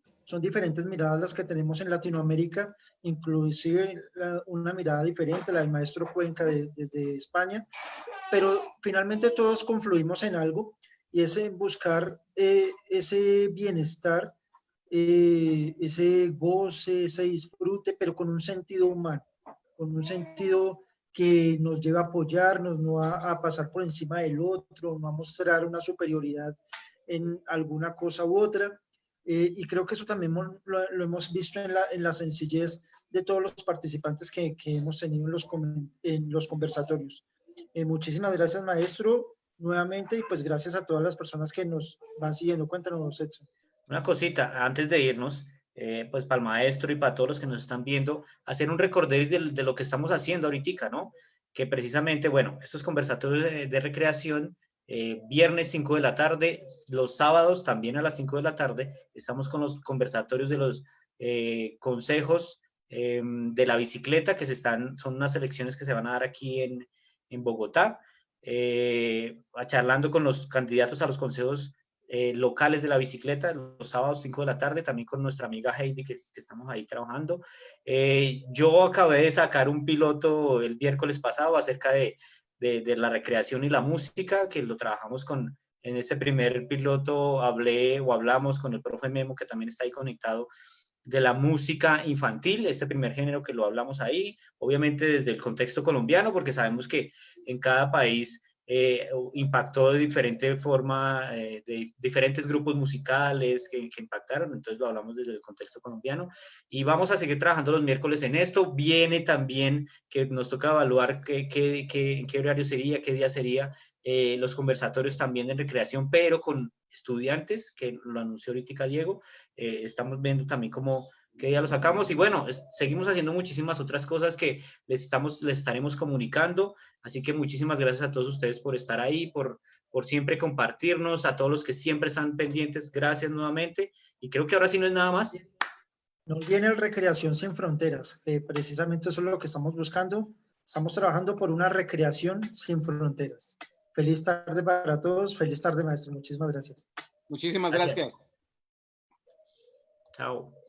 las que tenemos en Latinoamérica, inclusive una mirada diferente, la del maestro Cuenca desde España, pero finalmente todos confluimos en algo y es en buscar ese bienestar, ese goce, ese disfrute, pero con un sentido humano, con un sentido que nos lleva a apoyarnos, no a pasar por encima del otro, no a mostrar una superioridad en alguna cosa u otra. Y creo que eso también lo hemos visto en la sencillez de todos los participantes que hemos tenido en los conversatorios. Muchísimas gracias, maestro, nuevamente, y pues gracias a todas las personas que nos van siguiendo. Cuéntanos, Edson. Una cosita, antes de irnos, pues para el maestro y para todos los que nos están viendo, hacer un recorderis de lo que estamos haciendo ahorita, ¿no? Que precisamente, bueno, estos conversatorios de recreación, viernes 5 de la tarde, los sábados también a las 5 de la tarde, estamos con los conversatorios de los consejos de la bicicleta, que son unas elecciones que se van a dar aquí en Bogotá, charlando con los candidatos a los consejos locales de la bicicleta, los sábados 5 de la tarde, también con nuestra amiga Heidi, que estamos ahí trabajando. Yo acabé de sacar un piloto el miércoles pasado acerca de la recreación y la música, que lo trabajamos en ese primer piloto hablamos con el profe Memo, que también está ahí conectado, de la música infantil, este primer género que lo hablamos ahí, obviamente desde el contexto colombiano, porque sabemos que en cada país impactó de diferente forma, de diferentes grupos musicales que impactaron, entonces lo hablamos desde el contexto colombiano y vamos a seguir trabajando los miércoles en esto. Viene también que nos toca evaluar en qué horario sería, qué día sería, los conversatorios también en recreación, pero con estudiantes, que lo anunció ahorita Diego. Estamos viendo también qué día lo sacamos y bueno, seguimos haciendo muchísimas otras cosas que les estaremos comunicando, así que muchísimas gracias a todos ustedes por estar ahí, por siempre compartirnos, a todos los que siempre están pendientes, gracias nuevamente, y creo que ahora sí no es nada más. Nos viene el Recreación Sin Fronteras, precisamente eso es lo que estamos buscando. Estamos trabajando por una recreación sin fronteras. Feliz tarde para todos, feliz tarde, maestro. Muchísimas gracias. Muchísimas gracias. Chao.